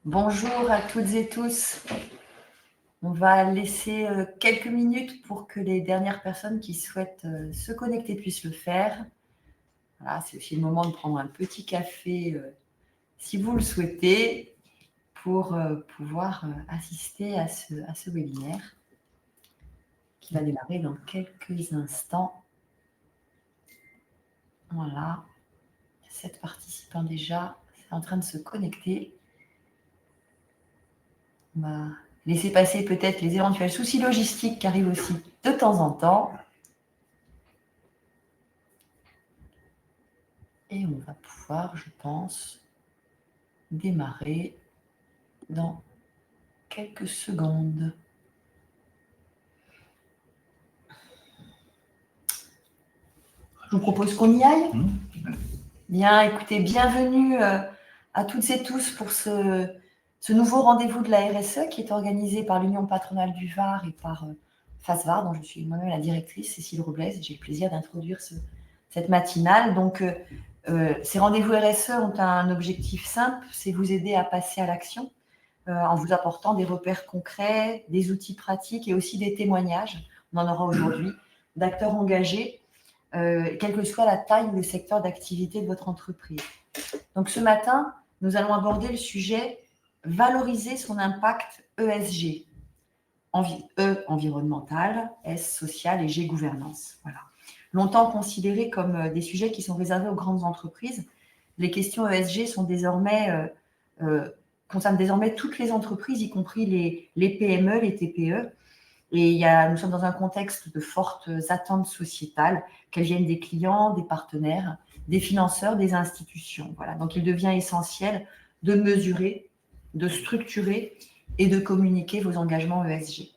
Bonjour à toutes et tous. On va laisser quelques minutes pour que les dernières personnes qui souhaitent se connecter puissent le faire. Voilà, c'est aussi le moment de prendre un petit café si vous le souhaitez pour pouvoir assister à ce webinaire qui va démarrer dans quelques instants. Voilà, 7 participants déjà, c'est en train de se connecter. On va laisser passer peut-être les éventuels soucis logistiques qui arrivent aussi de temps en temps. Et on va pouvoir, je pense, démarrer dans quelques secondes. Je vous propose qu'on y aille. Bien, écoutez, bienvenue à toutes et tous pour ce nouveau rendez-vous de la RSE qui est organisé par l'Union patronale du Var et par FASVAR, dont je suis moi-même la directrice, Cécile Robles. J'ai le plaisir d'introduire cette matinale. Donc, ces rendez-vous RSE ont un objectif simple, c'est vous aider à passer à l'action en vous apportant des repères concrets, des outils pratiques et aussi des témoignages. On en aura aujourd'hui d'acteurs engagés, quelle que soit la taille ou le secteur d'activité de votre entreprise. Donc ce matin, nous allons aborder le sujet valoriser son impact ESG. E environnemental, S social et G gouvernance. Voilà. Longtemps considérés comme des sujets qui sont réservés aux grandes entreprises, les questions ESG sont concernent désormais toutes les entreprises, y compris les PME, les TPE. Et nous sommes dans un contexte de fortes attentes sociétales, qu'elles viennent des clients, des partenaires, des financeurs, des institutions. Voilà. Donc il devient essentiel de mesurer, de structurer et de communiquer vos engagements ESG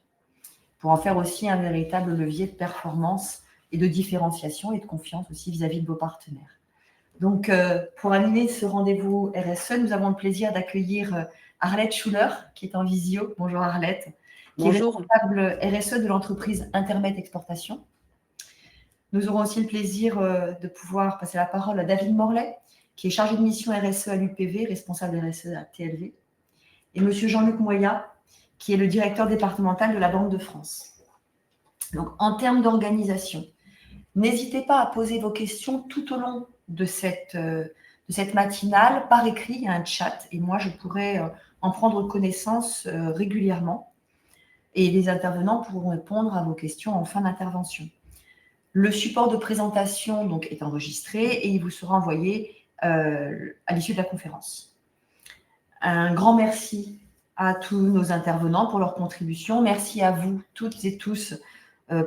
pour en faire aussi un véritable levier de performance et de différenciation et de confiance aussi vis-à-vis de vos partenaires. Donc, pour animer ce rendez-vous RSE, nous avons le plaisir d'accueillir Arlette Schuller, qui est en visio. Bonjour Arlette. Bonjour. Qui est responsable RSE de l'entreprise Intermet Exportation. Nous aurons aussi le plaisir de pouvoir passer la parole à David Morlet, qui est chargé de mission RSE à l'UPV, responsable RSE à TLV, et M. Jean-Luc Moya, qui est le directeur départemental de la Banque de France. Donc, en termes d'organisation, n'hésitez pas à poser vos questions tout au long de cette matinale par écrit. Il y a un chat et moi, je pourrai en prendre connaissance régulièrement. Et les intervenants pourront répondre à vos questions en fin d'intervention. Le support de présentation donc, est enregistré et il vous sera envoyé à l'issue de la conférence. Un grand merci à tous nos intervenants pour leur contribution. Merci à vous toutes et tous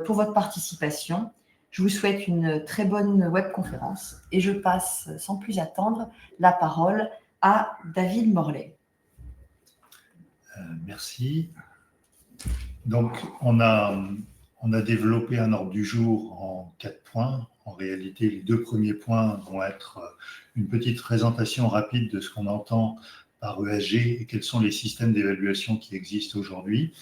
pour votre participation. Je vous souhaite une très bonne webconférence et je passe sans plus attendre la parole à David Morlet. Merci. Donc, on a développé un ordre du jour en 4 points. En réalité, les 2 premiers points vont être une petite présentation rapide de ce qu'on entend par ESG et quels sont les systèmes d'évaluation qui existent aujourd'hui.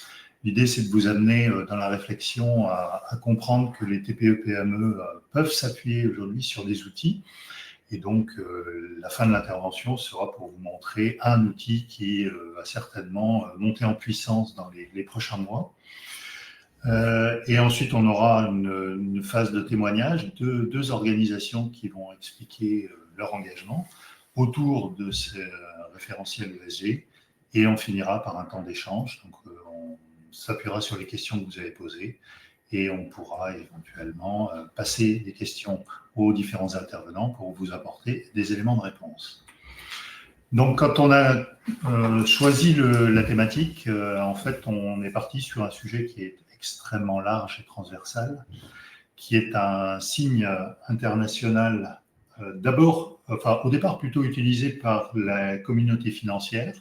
L'idée, c'est de vous amener dans la réflexion à comprendre que les TPE-PME peuvent s'appuyer aujourd'hui sur des outils. Et donc, la fin de l'intervention sera pour vous montrer un outil qui va certainement monter en puissance dans les prochains mois. Et ensuite, on aura une phase de témoignage de 2 organisations qui vont expliquer leur engagement autour de ces référentiels ESG. Et on finira par un temps d'échange. Donc, on s'appuiera sur les questions que vous avez posées et on pourra éventuellement passer des questions aux différents intervenants pour vous apporter des éléments de réponse. Donc, quand on a choisi la thématique, en fait, on est parti sur un sujet qui est extrêmement large et transversal, qui est un signe international, au départ plutôt utilisé par la communauté financière.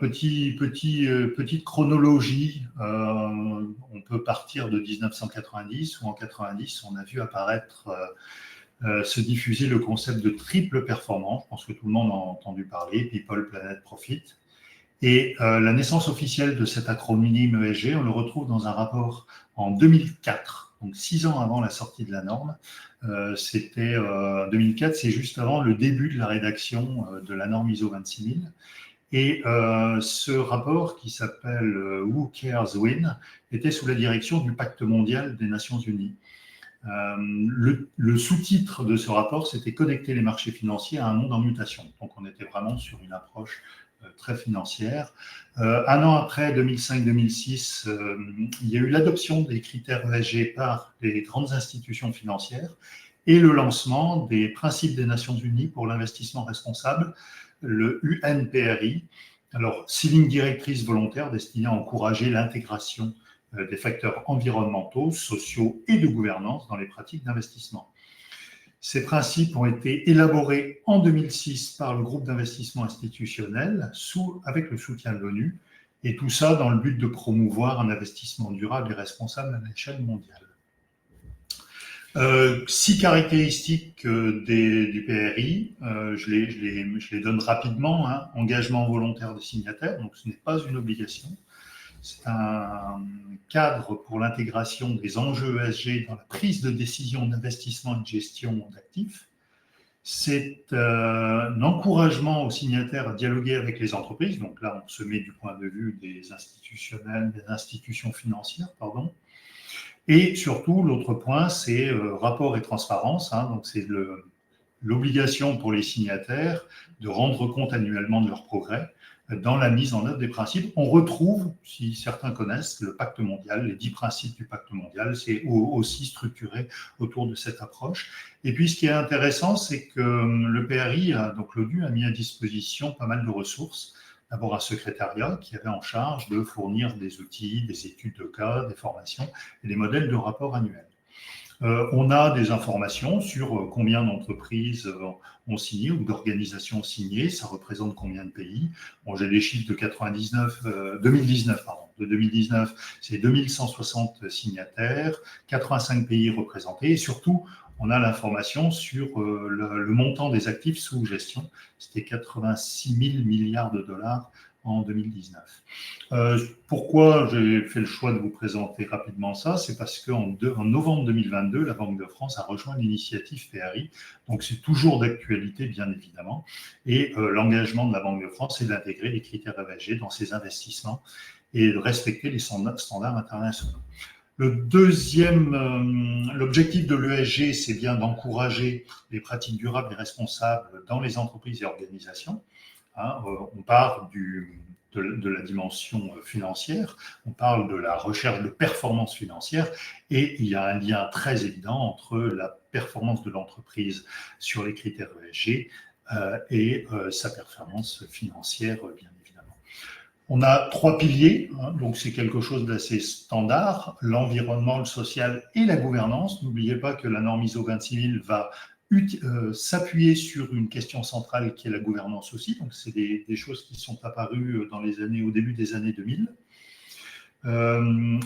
Petite chronologie, on peut partir de 1990, où en 90, on a vu apparaître, se diffuser le concept de triple performance. Je pense que tout le monde en a entendu parler, People, Planet, Profit. Et la naissance officielle de cet acronyme ESG, on le retrouve dans un rapport en 2004 donc 6 ans avant la sortie de la norme. C'était 2004, c'est juste avant le début de la rédaction de la norme ISO 26000. Et ce rapport, qui s'appelle Who Cares Win, était sous la direction du Pacte mondial des Nations Unies. Le sous-titre de ce rapport, c'était connecter les marchés financiers à un monde en mutation. Donc on était vraiment sur une approche très financière. Un an après, 2005-2006, il y a eu l'adoption des critères ESG par les grandes institutions financières et le lancement des principes des Nations Unies pour l'investissement responsable, le UNPRI. Alors, 6 lignes directrices volontaires destinées à encourager l'intégration des facteurs environnementaux, sociaux et de gouvernance dans les pratiques d'investissement. Ces principes ont été élaborés en 2006 par le groupe d'investissement institutionnel avec le soutien de l'ONU, et tout ça dans le but de promouvoir un investissement durable et responsable à l'échelle mondiale. 6 caractéristiques du PRI, je les donne rapidement. Hein. Engagement volontaire des signataires, donc ce n'est pas une obligation. C'est un cadre pour l'intégration des enjeux ESG dans la prise de décision d'investissement et de gestion d'actifs. C'est un encouragement aux signataires à dialoguer avec les entreprises. Donc là, on se met du point de vue des institutions financières, pardon. Et surtout, l'autre point, c'est rapport et transparence. Hein, donc c'est l'obligation pour les signataires de rendre compte annuellement de leurs progrès dans la mise en œuvre des principes. On retrouve, si certains connaissent, le pacte mondial, les 10 principes du pacte mondial, c'est aussi structuré autour de cette approche. Et puis, ce qui est intéressant, c'est que le PRI, donc l'ONU, a mis à disposition pas mal de ressources. D'abord, un secrétariat qui avait en charge de fournir des outils, des études de cas, des formations et des modèles de rapport annuels. On a des informations sur combien d'entreprises ont signé ou d'organisations ont signé, ça représente combien de pays. Bon, j'ai des chiffres de 2019, De 2019, c'est 2160 signataires, 85 pays représentés, et surtout, on a l'information sur le montant des actifs sous gestion. C'était 86 000 milliards de dollars en 2019. Pourquoi j'ai fait le choix de vous présenter rapidement ça? C'est parce qu'en novembre 2022, la Banque de France a rejoint l'initiative PRI, donc c'est toujours d'actualité bien évidemment, et l'engagement de la Banque de France est d'intégrer les critères ESG dans ses investissements et de respecter les standards internationaux. L'objectif de l'ESG, c'est bien d'encourager les pratiques durables et responsables dans les entreprises et organisations. Hein, on part de la dimension financière, on parle de la recherche de performance financière, et il y a un lien très évident entre la performance de l'entreprise sur les critères ESG et sa performance financière, bien évidemment. On a 3 piliers, hein, donc c'est quelque chose d'assez standard, l'environnement, le social et la gouvernance. N'oubliez pas que la norme ISO 26000 va s'appuyer sur une question centrale qui est la gouvernance aussi. Donc, c'est des choses qui sont apparues au début des années 2000.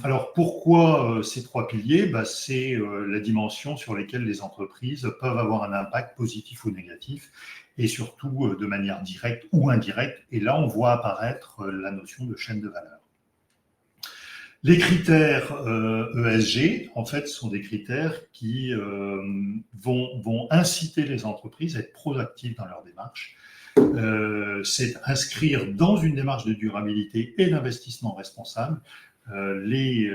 Alors, pourquoi ces 3 piliers? C'est la dimension sur laquelle les entreprises peuvent avoir un impact positif ou négatif, et surtout de manière directe ou indirecte. Et là, on voit apparaître la notion de chaîne de valeur. Les critères ESG, en fait, sont des critères qui vont inciter les entreprises à être proactives dans leur démarche. C'est inscrire dans une démarche de durabilité et d'investissement responsable les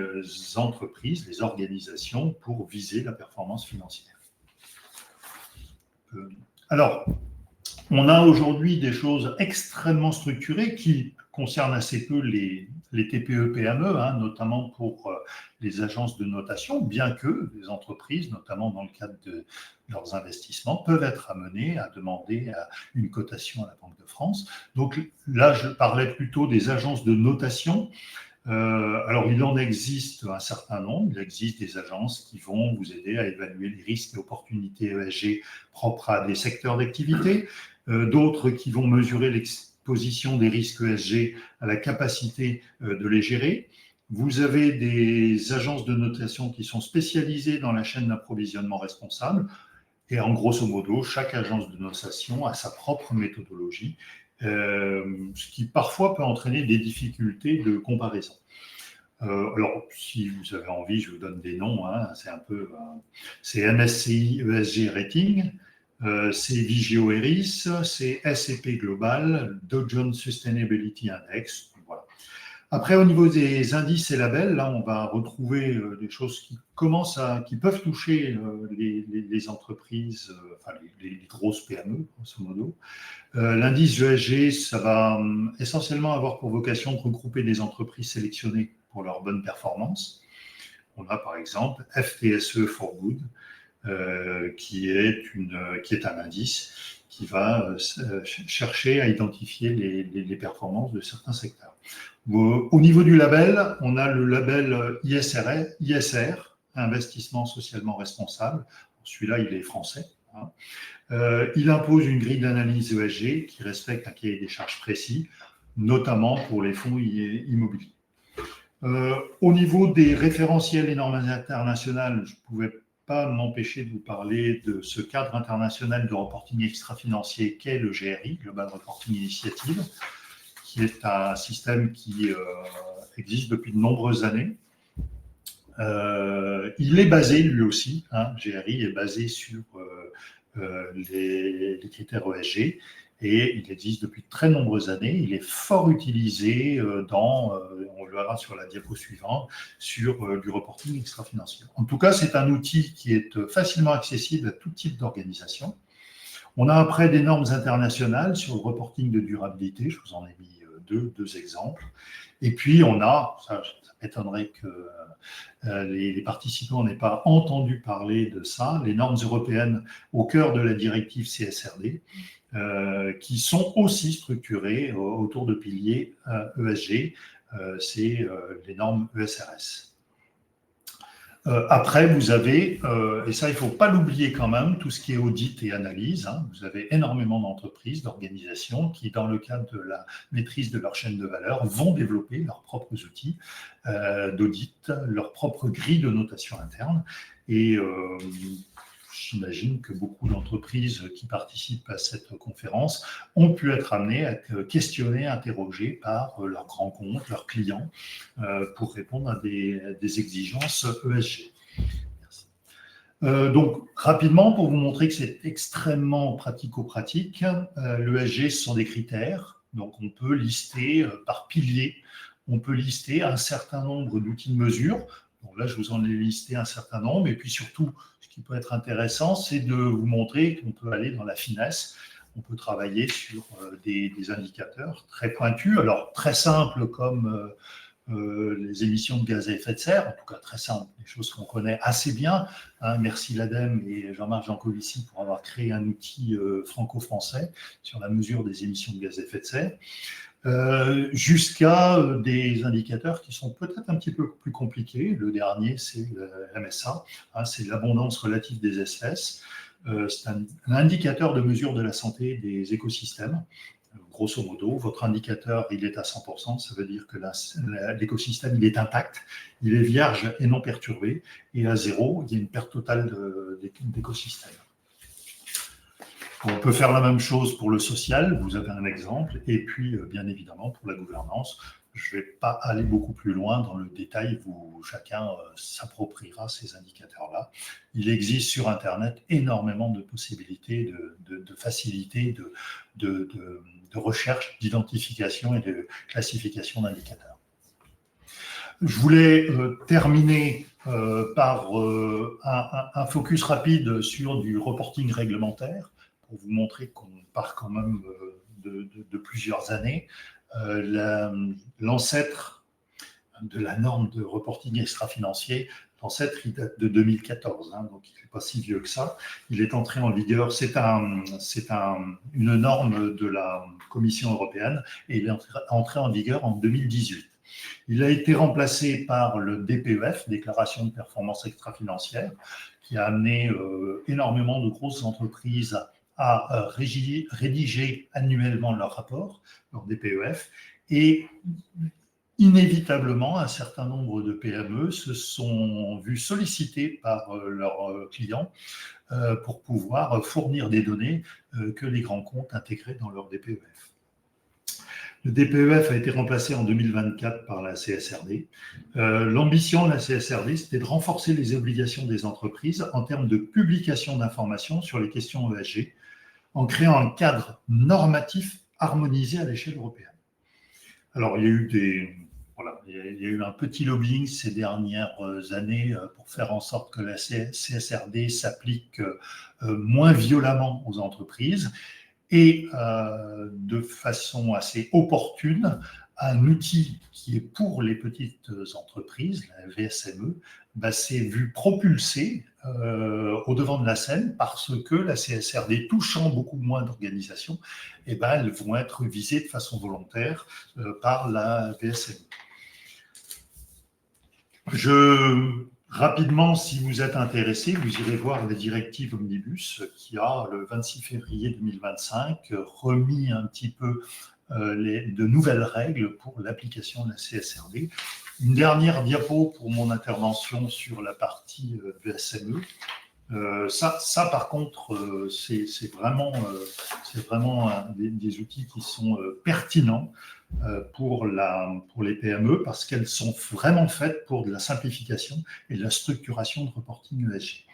entreprises, les organisations pour viser la performance financière. Alors, on a aujourd'hui des choses extrêmement structurées qui concernent assez peu les TPE-PME, hein, notamment pour les agences de notation, bien que les entreprises, notamment dans le cadre de leurs investissements, peuvent être amenées à demander une cotation à la Banque de France. Donc là, je parlais plutôt des agences de notation. Alors, il en existe un certain nombre. Il existe des agences qui vont vous aider à évaluer les risques et opportunités ESG propres à des secteurs d'activité, d'autres qui vont mesurer l'exposition des risques ESG à la capacité de les gérer. Vous avez des agences de notation qui sont spécialisées dans la chaîne d'approvisionnement responsable. Et en grosso modo, chaque agence de notation a sa propre méthodologie, ce qui parfois peut entraîner des difficultés de comparaison. Alors, si vous avez envie, je vous donne des noms. Hein, c'est MSCI ESG Rating, c'est Vigeo Eiris, c'est S&P Global, Dow Jones Sustainability Index. Voilà. Après, au niveau des indices et labels, là, on va retrouver des choses qui peuvent toucher les entreprises, enfin les grosses PME, grosso modo. L'indice ESG, ça va essentiellement avoir pour vocation de regrouper des entreprises sélectionnées pour leur bonne performance. On a par exemple FTSE for Good, qui est un indice qui va chercher à identifier les performances de certains secteurs. Au niveau du label, on a le label ISR, Investissement socialement responsable. Celui-là, il est français. Hein. Il impose une grille d'analyse ESG qui respecte un cahier des charges précis, notamment pour les fonds immobiliers. Au niveau des référentiels et normes internationales, je ne pouvais pas m'empêcher de vous parler de ce cadre international de reporting extra-financier qu'est le GRI, Global Reporting Initiative, qui est un système qui existe depuis de nombreuses années. Il est basé, lui aussi, GRI est basé sur les critères ESG, et il existe depuis de très nombreuses années. Il est fort utilisé on le verra sur la diapo suivante, sur du reporting extra-financier. En tout cas, c'est un outil qui est facilement accessible à tout type d'organisation. On a après des normes internationales sur le reporting de durabilité, je vous en ai mis deux exemples. Et puis on a, ça m'étonnerait que les participants n'aient pas entendu parler de ça, les normes européennes au cœur de la directive CSRD, qui sont aussi structurées autour de piliers ESG, c'est les normes ESRS. Après, vous avez, et ça il ne faut pas l'oublier quand même, tout ce qui est audit et analyse. Hein. Vous avez énormément d'entreprises, d'organisations qui, dans le cadre de la maîtrise de leur chaîne de valeur, vont développer leurs propres outils d'audit, leur propre grille de notation interne. Et j'imagine que beaucoup d'entreprises qui participent à cette conférence ont pu être amenées à être questionnées, interrogées par leurs grands comptes, leurs clients, pour répondre à des exigences ESG. Merci. Donc, rapidement, pour vous montrer que c'est extrêmement pratico-pratique, l'ESG, ce sont des critères. Donc, on peut lister par pilier, on peut lister un certain nombre d'outils de mesure. Donc là, je vous en ai listé un certain nombre. Et puis surtout, ce qui peut être intéressant, c'est de vous montrer qu'on peut aller dans la finesse. On peut travailler sur des indicateurs très pointus, alors très simples comme les émissions de gaz à effet de serre, en tout cas très simples, des choses qu'on connaît assez bien. Hein, merci l'ADEME et Jean-Marc Jancovici pour avoir créé un outil franco-français sur la mesure des émissions de gaz à effet de serre. Jusqu'à des indicateurs qui sont peut-être un petit peu plus compliqués. Le dernier, c'est le MSA, hein, c'est l'abondance relative des espèces. C'est un indicateur de mesure de la santé des écosystèmes. Grosso modo, votre indicateur, il est à 100%, ça veut dire que l'écosystème, il est intact, il est vierge et non perturbé, et à 0, il y a une perte totale d'écosystème. On peut faire la même chose pour le social, vous avez un exemple, et puis bien évidemment pour la gouvernance. Je ne vais pas aller beaucoup plus loin dans le détail, chacun s'appropriera ces indicateurs-là. Il existe sur Internet énormément de possibilités de facilité, de recherche, d'identification et de classification d'indicateurs. Je voulais terminer par un focus rapide sur du reporting réglementaire, pour vous montrer qu'on part quand même de plusieurs années. L'ancêtre de la norme de reporting extra-financier, l'ancêtre, il date de 2014, hein, donc il n'est pas si vieux que ça. Il est entré en vigueur, c'est une norme de la Commission européenne, et il est entré en vigueur en 2018. Il a été remplacé par le DPEF, Déclaration de performance extra-financière, qui a amené énormément de grosses entreprises à rédiger annuellement leur rapport, leur DPEF, et inévitablement, un certain nombre de PME se sont vus sollicités par leurs clients pour pouvoir fournir des données que les grands comptes intégraient dans leur DPEF. Le DPEF a été remplacé en 2024 par la CSRD. L'ambition de la CSRD, c'était de renforcer les obligations des entreprises en termes de publication d'informations sur les questions ESG, en créant un cadre normatif harmonisé à l'échelle européenne. Alors, il y a eu un petit lobbying ces dernières années pour faire en sorte que la CSRD s'applique moins violemment aux entreprises et de façon assez opportune, un outil qui est pour les petites entreprises, la VSME, s'est vu propulsé au devant de la scène parce que la CSRD touchant beaucoup moins d'organisations, elles vont être visées de façon volontaire par la VSME. Rapidement, si vous êtes intéressé, vous irez voir la directive Omnibus qui a, le 26 février 2025, remis un petit peu de nouvelles règles pour l'application de la CSRD. Une dernière diapo pour mon intervention sur la partie VSME. Ça, par contre, c'est vraiment des outils qui sont pertinents pour les PME parce qu'elles sont vraiment faites pour de la simplification et de la structuration de reporting ESG.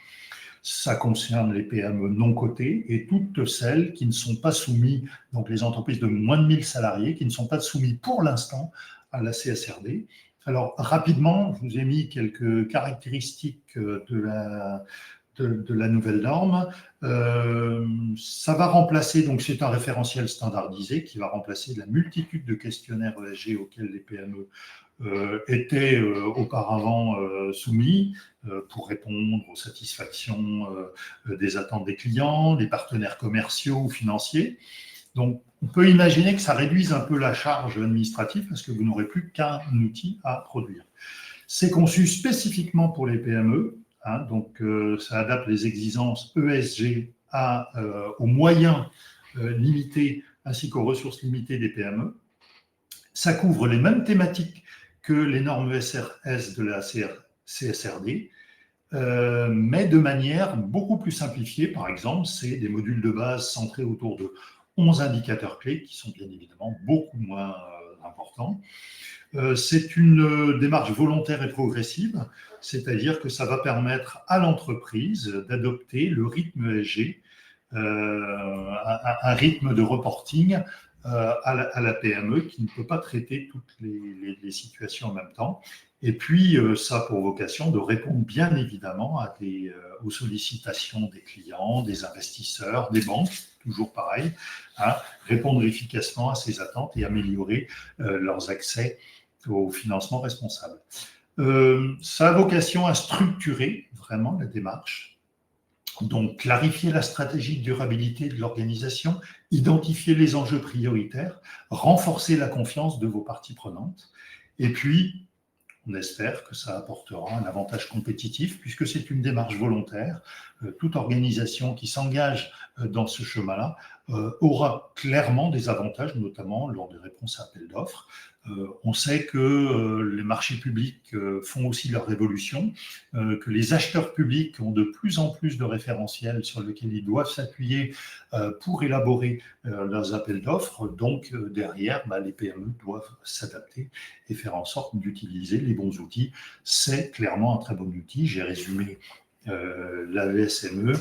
Ça concerne les PME non cotées et toutes celles qui ne sont pas soumises, donc les entreprises de moins de 1000 salariés, qui ne sont pas soumises pour l'instant à la CSRD. Alors, rapidement, je vous ai mis quelques caractéristiques de la nouvelle norme. Ça va remplacer, donc c'est un référentiel standardisé qui va remplacer la multitude de questionnaires ESG auxquels les PME étaient auparavant soumis pour répondre aux satisfactions des attentes des clients, des partenaires commerciaux ou financiers. Donc, on peut imaginer que ça réduise un peu la charge administrative parce que vous n'aurez plus qu'un outil à produire. C'est conçu spécifiquement pour les PME. Donc, ça adapte les exigences ESG aux moyens limités ainsi qu'aux ressources limitées des PME. Ça couvre les mêmes thématiques que les normes ESRS de la CSRD, mais de manière beaucoup plus simplifiée. Par exemple, c'est des modules de base centrés autour de 11 indicateurs clés qui sont bien évidemment beaucoup moins importants. C'est une démarche volontaire et progressive, c'est-à-dire que ça va permettre à l'entreprise d'adopter le rythme ESG, un rythme de reporting à la PME qui ne peut pas traiter toutes les situations en même temps. Et puis, ça a pour vocation de répondre bien évidemment aux sollicitations des clients, des investisseurs, des banques, toujours pareil, répondre efficacement à ces attentes et améliorer leurs accès au financement responsable. Ça a vocation à structurer vraiment la démarche, donc clarifier la stratégie de durabilité de l'organisation, identifier les enjeux prioritaires, renforcer la confiance de vos parties prenantes, et puis on espère que ça apportera un avantage compétitif puisque c'est une démarche volontaire. Toute organisation qui s'engage dans ce chemin-là aura clairement des avantages, notamment lors des réponses à appels d'offres. On sait que les marchés publics font aussi leur évolution, que les acheteurs publics ont de plus en plus de référentiels sur lesquels ils doivent s'appuyer pour élaborer leurs appels d'offres. Donc, derrière, les PME doivent s'adapter et faire en sorte d'utiliser les bons outils. C'est clairement un très bon outil. J'ai résumé la VSME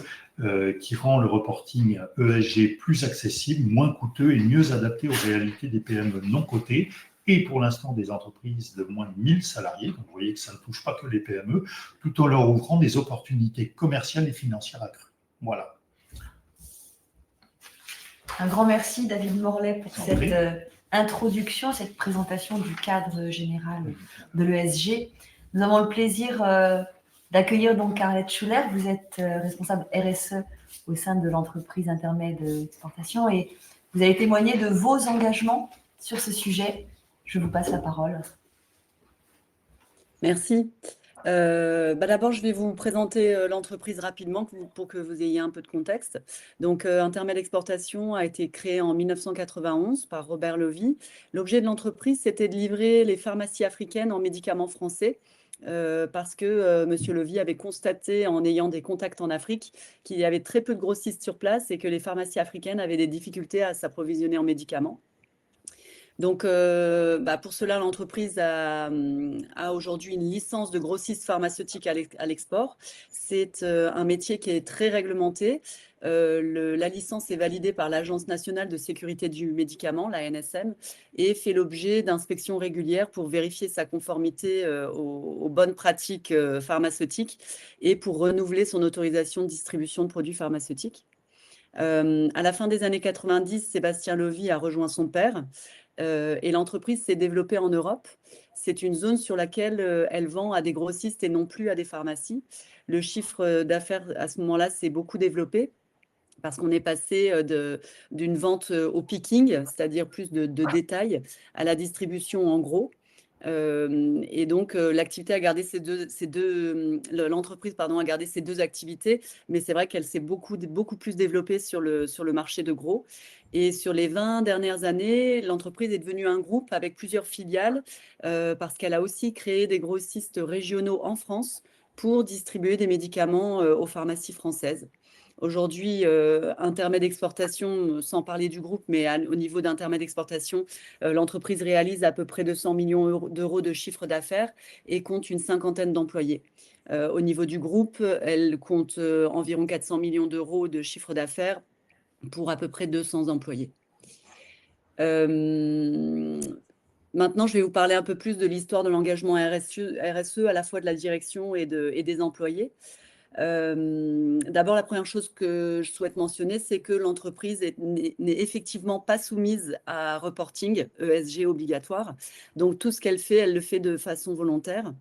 qui rend le reporting ESG plus accessible, moins coûteux et mieux adapté aux réalités des PME non cotées et pour l'instant des entreprises de moins de 1000 salariés. Donc vous voyez que ça ne touche pas que les PME, tout en leur ouvrant des opportunités commerciales et financières accrues. Voilà. Un grand merci David Morlet pour cette introduction, cette présentation du cadre général de l'ESG. Nous avons le plaisir d'accueillir donc Arlette Schuller. Vous êtes responsable RSE au sein de l'entreprise Intermed Exportation et vous avez témoigné de vos engagements sur ce sujet. Je vous passe la parole. Merci. D'abord, je vais vous présenter l'entreprise rapidement pour que vous ayez un peu de contexte. Donc, Intermed Exportation a été créé en 1991 par Robert Levy. L'objet de l'entreprise, c'était de livrer les pharmacies africaines en médicaments français parce que M. Levy avait constaté en ayant des contacts en Afrique qu'il y avait très peu de grossistes sur place et que les pharmacies africaines avaient des difficultés à s'approvisionner en médicaments. Donc, pour cela, l'entreprise a aujourd'hui une licence de grossiste pharmaceutique à l'export. C'est un métier qui est très réglementé. La licence est validée par l'Agence nationale de sécurité du médicament, l'ANSM, et fait l'objet d'inspections régulières pour vérifier sa conformité aux bonnes pratiques pharmaceutiques et pour renouveler son autorisation de distribution de produits pharmaceutiques. À la fin des années 90, Sébastien Lovy a rejoint son père et l'entreprise s'est développée en Europe. C'est une zone sur laquelle elle vend à des grossistes et non plus à des pharmacies. Le chiffre d'affaires à ce moment-là s'est beaucoup développé parce qu'on est passé d'une vente au picking, c'est-à-dire plus de détails, à la distribution en gros. Et donc, l'activité a gardé l'entreprise a gardé ces deux activités, mais c'est vrai qu'elle s'est beaucoup plus développée sur le marché de gros. Et sur les 20 dernières années, l'entreprise est devenue un groupe avec plusieurs filiales parce qu'elle a aussi créé des grossistes régionaux en France pour distribuer des médicaments aux pharmacies françaises. Aujourd'hui, Intermed Exportation, sans parler du groupe, mais au niveau d'Intermed Exportation, l'entreprise réalise à peu près 200 millions d'euros de chiffre d'affaires et compte une cinquantaine d'employés. Au niveau du groupe, elle compte environ 400 millions d'euros de chiffre d'affaires pour à peu près 200 employés. Maintenant, je vais vous parler un peu plus de l'histoire de l'engagement RSE, à la fois de la direction et des employés. D'abord, la première chose que je souhaite mentionner, c'est que l'entreprise n'est effectivement pas soumise à reporting ESG obligatoire. Donc, tout ce qu'elle fait, elle le fait de façon volontaire.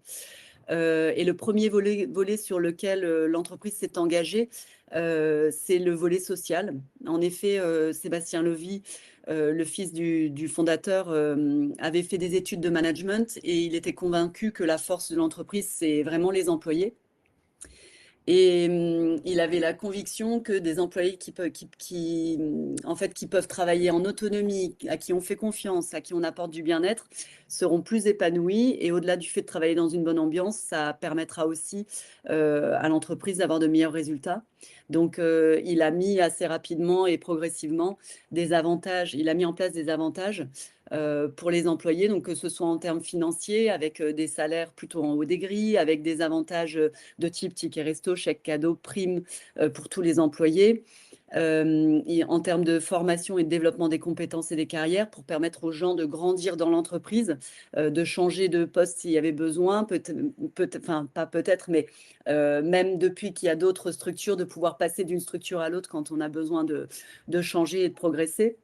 Et le premier volet sur lequel l'entreprise s'est engagée, c'est le volet social. En effet, Sébastien Lovy, le fils du fondateur, avait fait des études de management et il était convaincu que la force de l'entreprise, c'est vraiment les employés. Et il avait la conviction que des employés qui peuvent travailler en autonomie, à qui on fait confiance, à qui on apporte du bien-être, seront plus épanouis. Et au-delà du fait de travailler dans une bonne ambiance, ça permettra aussi à l'entreprise d'avoir de meilleurs résultats. Donc, il a mis assez rapidement et progressivement des avantages. Il a mis en place des avantages pour les employés, donc que ce soit en termes financiers, avec des salaires plutôt en haut des grilles, avec des avantages de type ticket resto, chèque cadeau, prime pour tous les employés. Et en termes de formation et de développement des compétences et des carrières pour permettre aux gens de grandir dans l'entreprise, de changer de poste s'il y avait besoin, même depuis qu'il y a d'autres structures, de pouvoir passer d'une structure à l'autre quand on a besoin de changer et de progresser.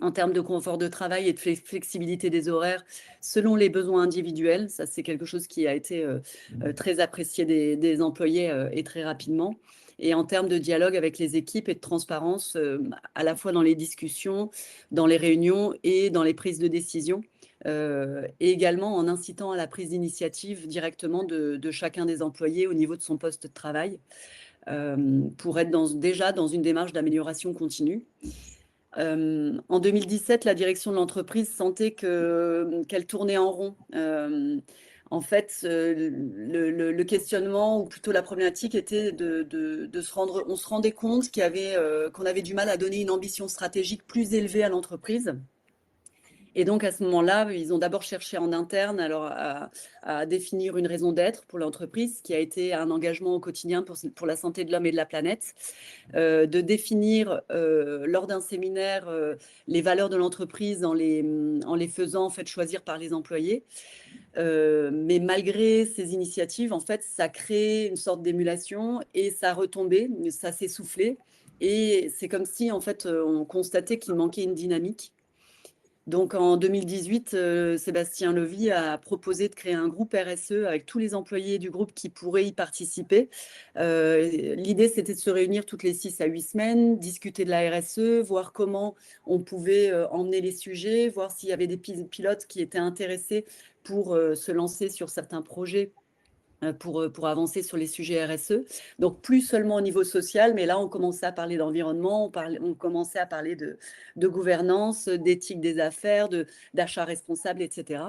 En termes de confort de travail et de flexibilité des horaires selon les besoins individuels. Ça, c'est quelque chose qui a été très apprécié des employés et très rapidement. Et en termes de dialogue avec les équipes et de transparence, à la fois dans les discussions, dans les réunions et dans les prises de décision, et également en incitant à la prise d'initiative directement de chacun des employés au niveau de son poste de travail, pour être déjà dans une démarche d'amélioration continue. En 2017, la direction de l'entreprise sentait qu'elle tournait en rond. En fait, le questionnement, ou plutôt la problématique, était on se rendait compte qu'on avait du mal à donner une ambition stratégique plus élevée à l'entreprise. Et donc, à ce moment-là, ils ont d'abord cherché en interne à définir une raison d'être pour l'entreprise, qui a été un engagement au quotidien pour la santé de l'homme et de la planète, de définir lors d'un séminaire les valeurs de l'entreprise en les faisant en fait choisir par les employés. Mais malgré ces initiatives, en fait, ça crée une sorte d'émulation et ça retombait, ça s'essoufflait. Et c'est comme si, en fait, on constatait qu'il manquait une dynamique. Donc, en 2018, Sébastien Lovy a proposé de créer un groupe RSE avec tous les employés du groupe qui pourraient y participer. L'idée, c'était de se réunir toutes les 6 à 8 semaines, discuter de la RSE, voir comment on pouvait emmener les sujets, voir s'il y avait des pilotes qui étaient intéressés pour se lancer sur certains projets pour avancer sur les sujets RSE. Donc, plus seulement au niveau social, mais là, on commençait à parler d'environnement, on commençait à parler de gouvernance, d'éthique des affaires, d'achat responsable, etc.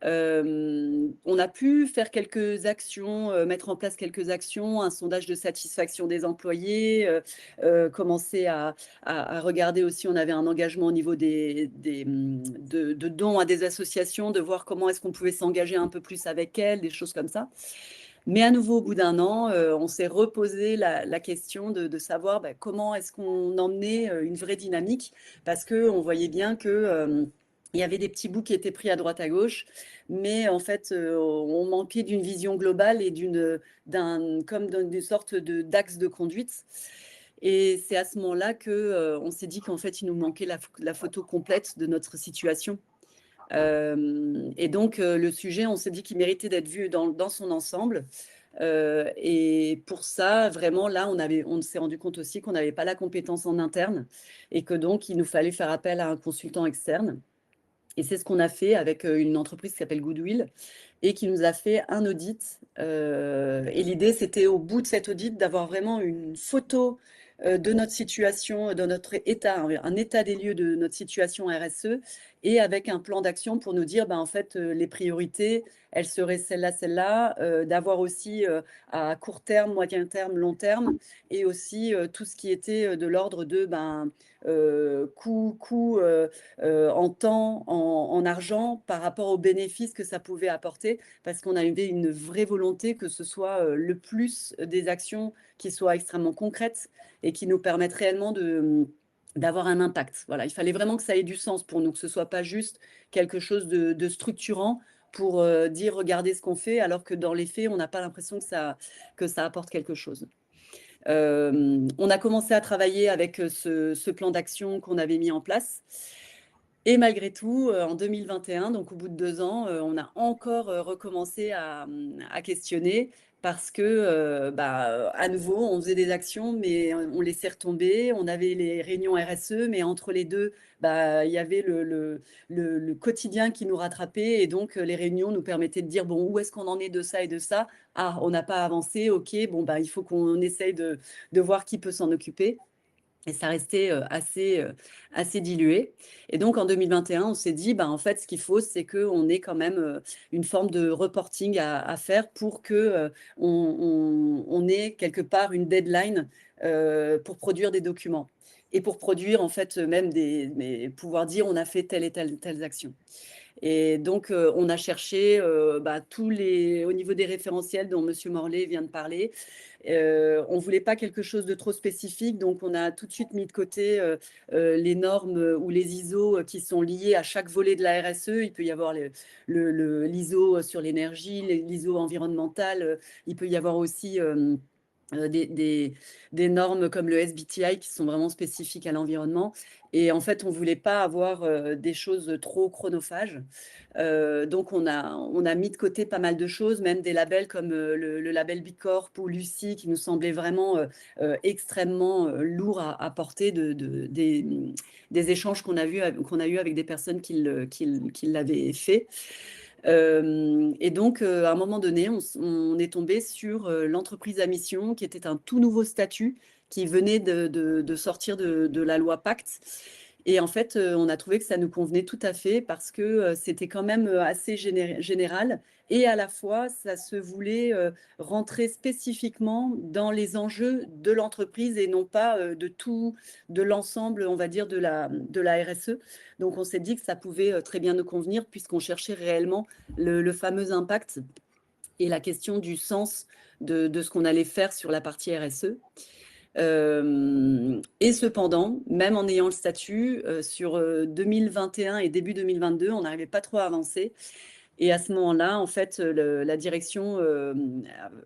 On a pu faire quelques actions, mettre en place quelques actions, un sondage de satisfaction des employés, commencer à regarder aussi, on avait un engagement au niveau de dons à des associations, de voir comment est-ce qu'on pouvait s'engager un peu plus avec elles, des choses comme ça. Mais à nouveau, au bout d'un an, on s'est reposé la question de savoir comment est-ce qu'on emmenait une vraie dynamique, parce qu'on voyait bien que il y avait des petits bouts qui étaient pris à droite à gauche, mais en fait, on manquait d'une vision globale et d'une sorte d'axe de conduite. Et c'est à ce moment-là qu'on s'est dit qu'en fait, il nous manquait la photo complète de notre situation. Et donc, le sujet, on s'est dit qu'il méritait d'être vu dans son ensemble. Et pour ça, vraiment, là, on s'est rendu compte aussi qu'on n'avait pas la compétence en interne et que donc, il nous fallait faire appel à un consultant externe. Et c'est ce qu'on a fait avec une entreprise qui s'appelle Goodwill et qui nous a fait un audit. Et l'idée, c'était au bout de cet audit d'avoir vraiment une photo de notre situation, de notre état, un état des lieux de notre situation RSE et avec un plan d'action pour nous dire, en fait, les priorités, elles seraient celle-là, d'avoir aussi à court terme, moyen terme, long terme et aussi tout ce qui était de l'ordre de coût en temps, en argent par rapport aux bénéfices que ça pouvait apporter parce qu'on avait une vraie volonté que ce soit le plus des actions qui soient extrêmement concrètes et qui nous permettent réellement d'avoir un impact. Voilà, il fallait vraiment que ça ait du sens pour nous, que ce ne soit pas juste quelque chose de structurant pour dire regardez ce qu'on fait, alors que dans les faits, on n'a pas l'impression que ça apporte quelque chose. On a commencé à travailler avec ce plan d'action qu'on avait mis en place. Et malgré tout, en 2021, donc au bout de 2 ans, on a encore recommencé à questionner parce que, à nouveau, on faisait des actions, mais on laissait retomber. On avait les réunions RSE, mais entre les deux, il y avait le quotidien qui nous rattrapait. Et donc, les réunions nous permettaient de dire, bon, où est-ce qu'on en est de ça et de ça? Ah, on n'a pas avancé, ok, bon, il faut qu'on essaye de voir qui peut s'en occuper. Et ça restait assez dilué. Et donc, en 2021, on s'est dit, en fait, ce qu'il faut, c'est qu'on ait quand même une forme de reporting à faire pour qu'on on ait quelque part une deadline pour produire des documents. Et pour produire, en fait, même mais pouvoir dire, on a fait telle et telle action. Et donc, on a cherché au niveau des référentiels dont M. Morlet vient de parler. On ne voulait pas quelque chose de trop spécifique, donc on a tout de suite mis de côté les normes ou les ISO qui sont liés à chaque volet de la RSE. Il peut y avoir l'ISO sur l'énergie, l'ISO environnemental. Il peut y avoir aussi des normes comme le SBTI qui sont vraiment spécifiques à l'environnement. Et en fait, on ne voulait pas avoir des choses trop chronophages. Donc, on a mis de côté pas mal de choses, même des labels comme le label Bicorp ou Lucie, qui nous semblaient vraiment extrêmement lourds à porter des échanges qu'on a eu avec des personnes qui l'avaient fait. Et donc, à un moment donné, on est tombé sur l'entreprise à mission, qui était un tout nouveau statut qui venait de sortir de la loi Pacte. Et en fait, on a trouvé que ça nous convenait tout à fait parce que c'était quand même assez général. Et à la fois, ça se voulait rentrer spécifiquement dans les enjeux de l'entreprise et non pas de l'ensemble, on va dire, de la RSE. Donc, on s'est dit que ça pouvait très bien nous convenir puisqu'on cherchait réellement le fameux impact et la question du sens de ce qu'on allait faire sur la partie RSE. Et cependant, même en ayant le statut, sur 2021 et début 2022, on n'arrivait pas trop à avancer. Et à ce moment-là, en fait, la direction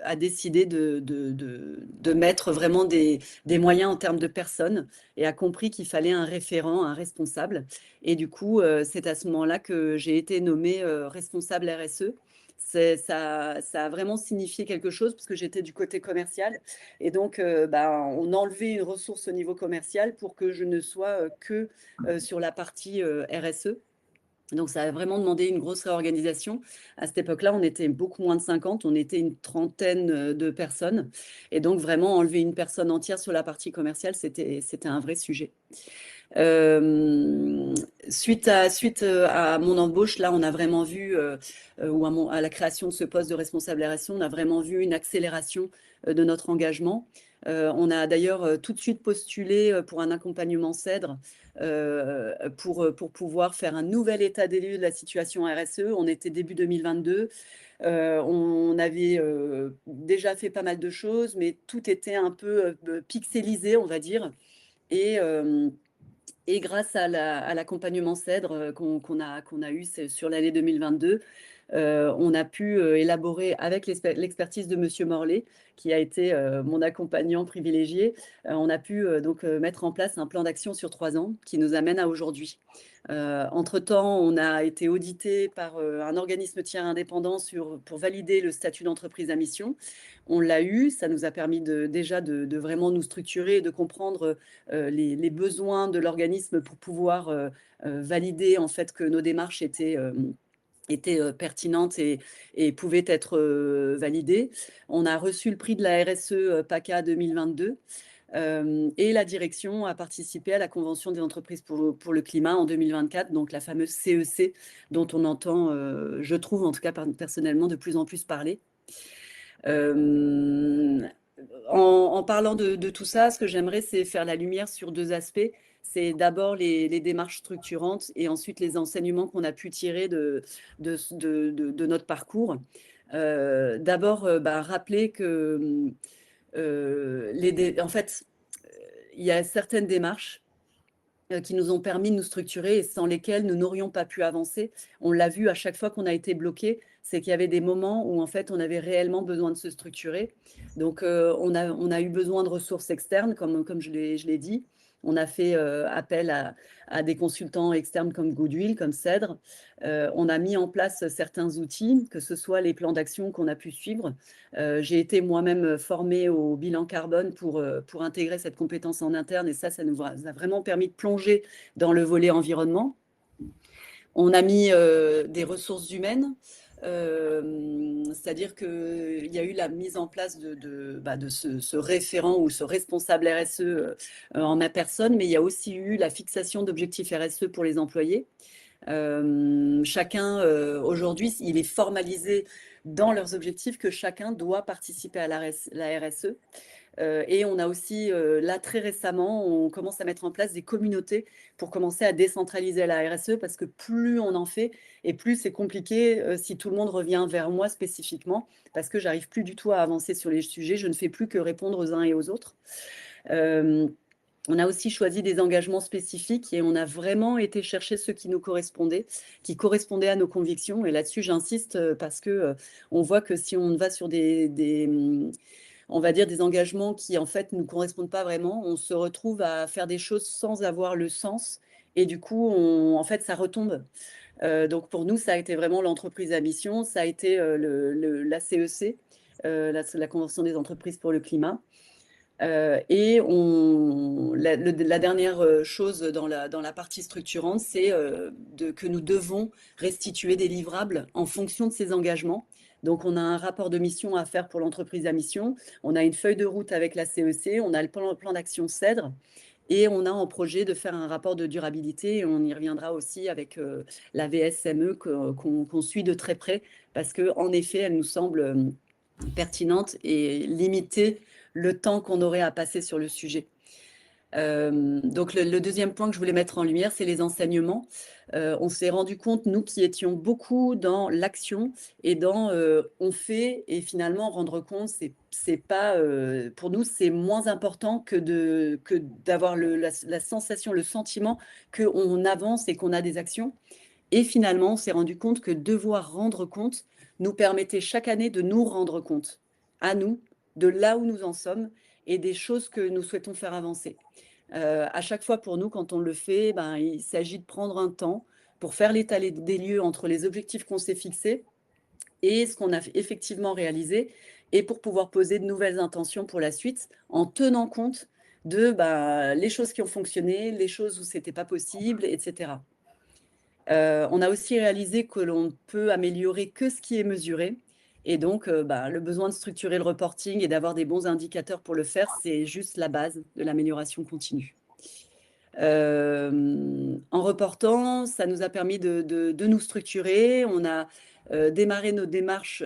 a décidé de mettre vraiment des moyens en termes de personnes et a compris qu'il fallait un référent, un responsable. Et du coup, c'est à ce moment-là que j'ai été nommée responsable RSE. Ça a vraiment signifié quelque chose parce que j'étais du côté commercial. Et donc, on enlevait une ressource au niveau commercial pour que je ne sois que sur la partie RSE. Donc, ça a vraiment demandé une grosse réorganisation. À cette époque-là, on était beaucoup moins de 50, on était une trentaine de personnes. Et donc, vraiment, enlever une personne entière sur la partie commerciale, c'était un vrai sujet. Suite à mon embauche, là, on a vraiment vu, ou à la création de ce poste de responsable RSE, on a vraiment vu une accélération de notre engagement. On a d'ailleurs tout de suite postulé pour un accompagnement CEDRE pour pouvoir faire un nouvel état des lieux de la situation RSE. On était début 2022. On avait déjà fait pas mal de choses, mais tout était un peu pixelisé, on va dire. Et grâce à l'accompagnement CEDRE qu'on a eu sur l'année 2022, on a pu élaborer avec l'expertise de Monsieur Morlet, qui a été mon accompagnant privilégié, on a pu donc mettre en place un plan d'action sur 3 ans qui nous amène à aujourd'hui. Entre-temps, on a été audité par un organisme tiers indépendant pour valider le statut d'entreprise à mission. On l'a eu, ça nous a permis déjà de vraiment nous structurer et de comprendre les besoins de l'organisme pour pouvoir valider en fait que nos démarches étaient pertinentes et pouvaient être validées. On a reçu le prix de la RSE PACA 2022 et la direction a participé à la Convention des entreprises pour le climat en 2024, donc la fameuse CEC dont on entend, je trouve en tout cas personnellement, de plus en plus parler. En parlant de tout ça, ce que j'aimerais, c'est faire la lumière sur 2 aspects. C'est d'abord les démarches structurantes et ensuite les enseignements qu'on a pu tirer de notre parcours. D'abord, rappeler que, en fait, il y a certaines démarches qui nous ont permis de nous structurer et sans lesquelles nous n'aurions pas pu avancer. On l'a vu à chaque fois qu'on a été bloqué, c'est qu'il y avait des moments où en fait on avait réellement besoin de se structurer. Donc on a eu besoin de ressources externes, comme je l'ai dit. On a fait appel à des consultants externes comme Goodwill, comme CEDRE. On a mis en place certains outils, que ce soit les plans d'action qu'on a pu suivre. J'ai été moi-même formée au bilan carbone pour intégrer cette compétence en interne et ça nous a vraiment permis de plonger dans le volet environnement. On a mis des ressources humaines, c'est-à-dire qu'il y a eu la mise en place de ce référent ou ce responsable RSE en ma personne, mais il y a aussi eu la fixation d'objectifs RSE pour les employés. Chacun, aujourd'hui, il est formalisé dans leurs objectifs que chacun doit participer à la RSE. Et on a aussi, là, très récemment, on commence à mettre en place des communautés pour commencer à décentraliser la RSE parce que plus on en fait et plus c'est compliqué si tout le monde revient vers moi spécifiquement parce que j'arrive plus du tout à avancer sur les sujets. Je ne fais plus que répondre aux uns et aux autres. On a aussi choisi des engagements spécifiques et on a vraiment été chercher ceux qui nous correspondaient, qui correspondaient à nos convictions. Et là-dessus, j'insiste parce que on voit que si on va sur on va dire des engagements qui en fait ne correspondent pas vraiment, on se retrouve à faire des choses sans avoir le sens et du coup, en fait, ça retombe. Donc pour nous, ça a été vraiment l'entreprise à mission, ça a été la CEC, la Convention des entreprises pour le climat. Et la dernière chose dans la partie structurante, c'est que nous devons restituer des livrables en fonction de ces engagements. Donc, on a un rapport de mission à faire pour l'entreprise à mission, on a une feuille de route avec la CEC, on a le plan d'action CEDRE, et on a en projet de faire un rapport de durabilité. Et on y reviendra aussi avec la VSME qu'on suit de très près, parce qu'en effet, elle nous semble pertinente et limiter le temps qu'on aurait à passer sur le sujet. Donc le deuxième point que je voulais mettre en lumière, c'est les enseignements. On s'est rendu compte, nous qui étions beaucoup dans l'action et dans on fait et finalement rendre compte, c'est pas pour nous c'est moins important que d'avoir la sensation, le sentiment qu'on avance et qu'on a des actions. Et finalement, on s'est rendu compte que devoir rendre compte nous permettait chaque année de nous rendre compte, à nous, de là où nous en sommes et des choses que nous souhaitons faire avancer. À chaque fois pour nous, quand on le fait, il s'agit de prendre un temps pour faire l'état des lieux entre les objectifs qu'on s'est fixés et ce qu'on a effectivement réalisé et pour pouvoir poser de nouvelles intentions pour la suite en tenant compte de les choses qui ont fonctionné, les choses où ce n'était pas possible, etc. On a aussi réalisé que l'on ne peut améliorer que ce qui est mesuré. Et donc, le besoin de structurer le reporting et d'avoir des bons indicateurs pour le faire, c'est juste la base de l'amélioration continue. En reportant, ça nous a permis de nous structurer. On a démarré nos démarches,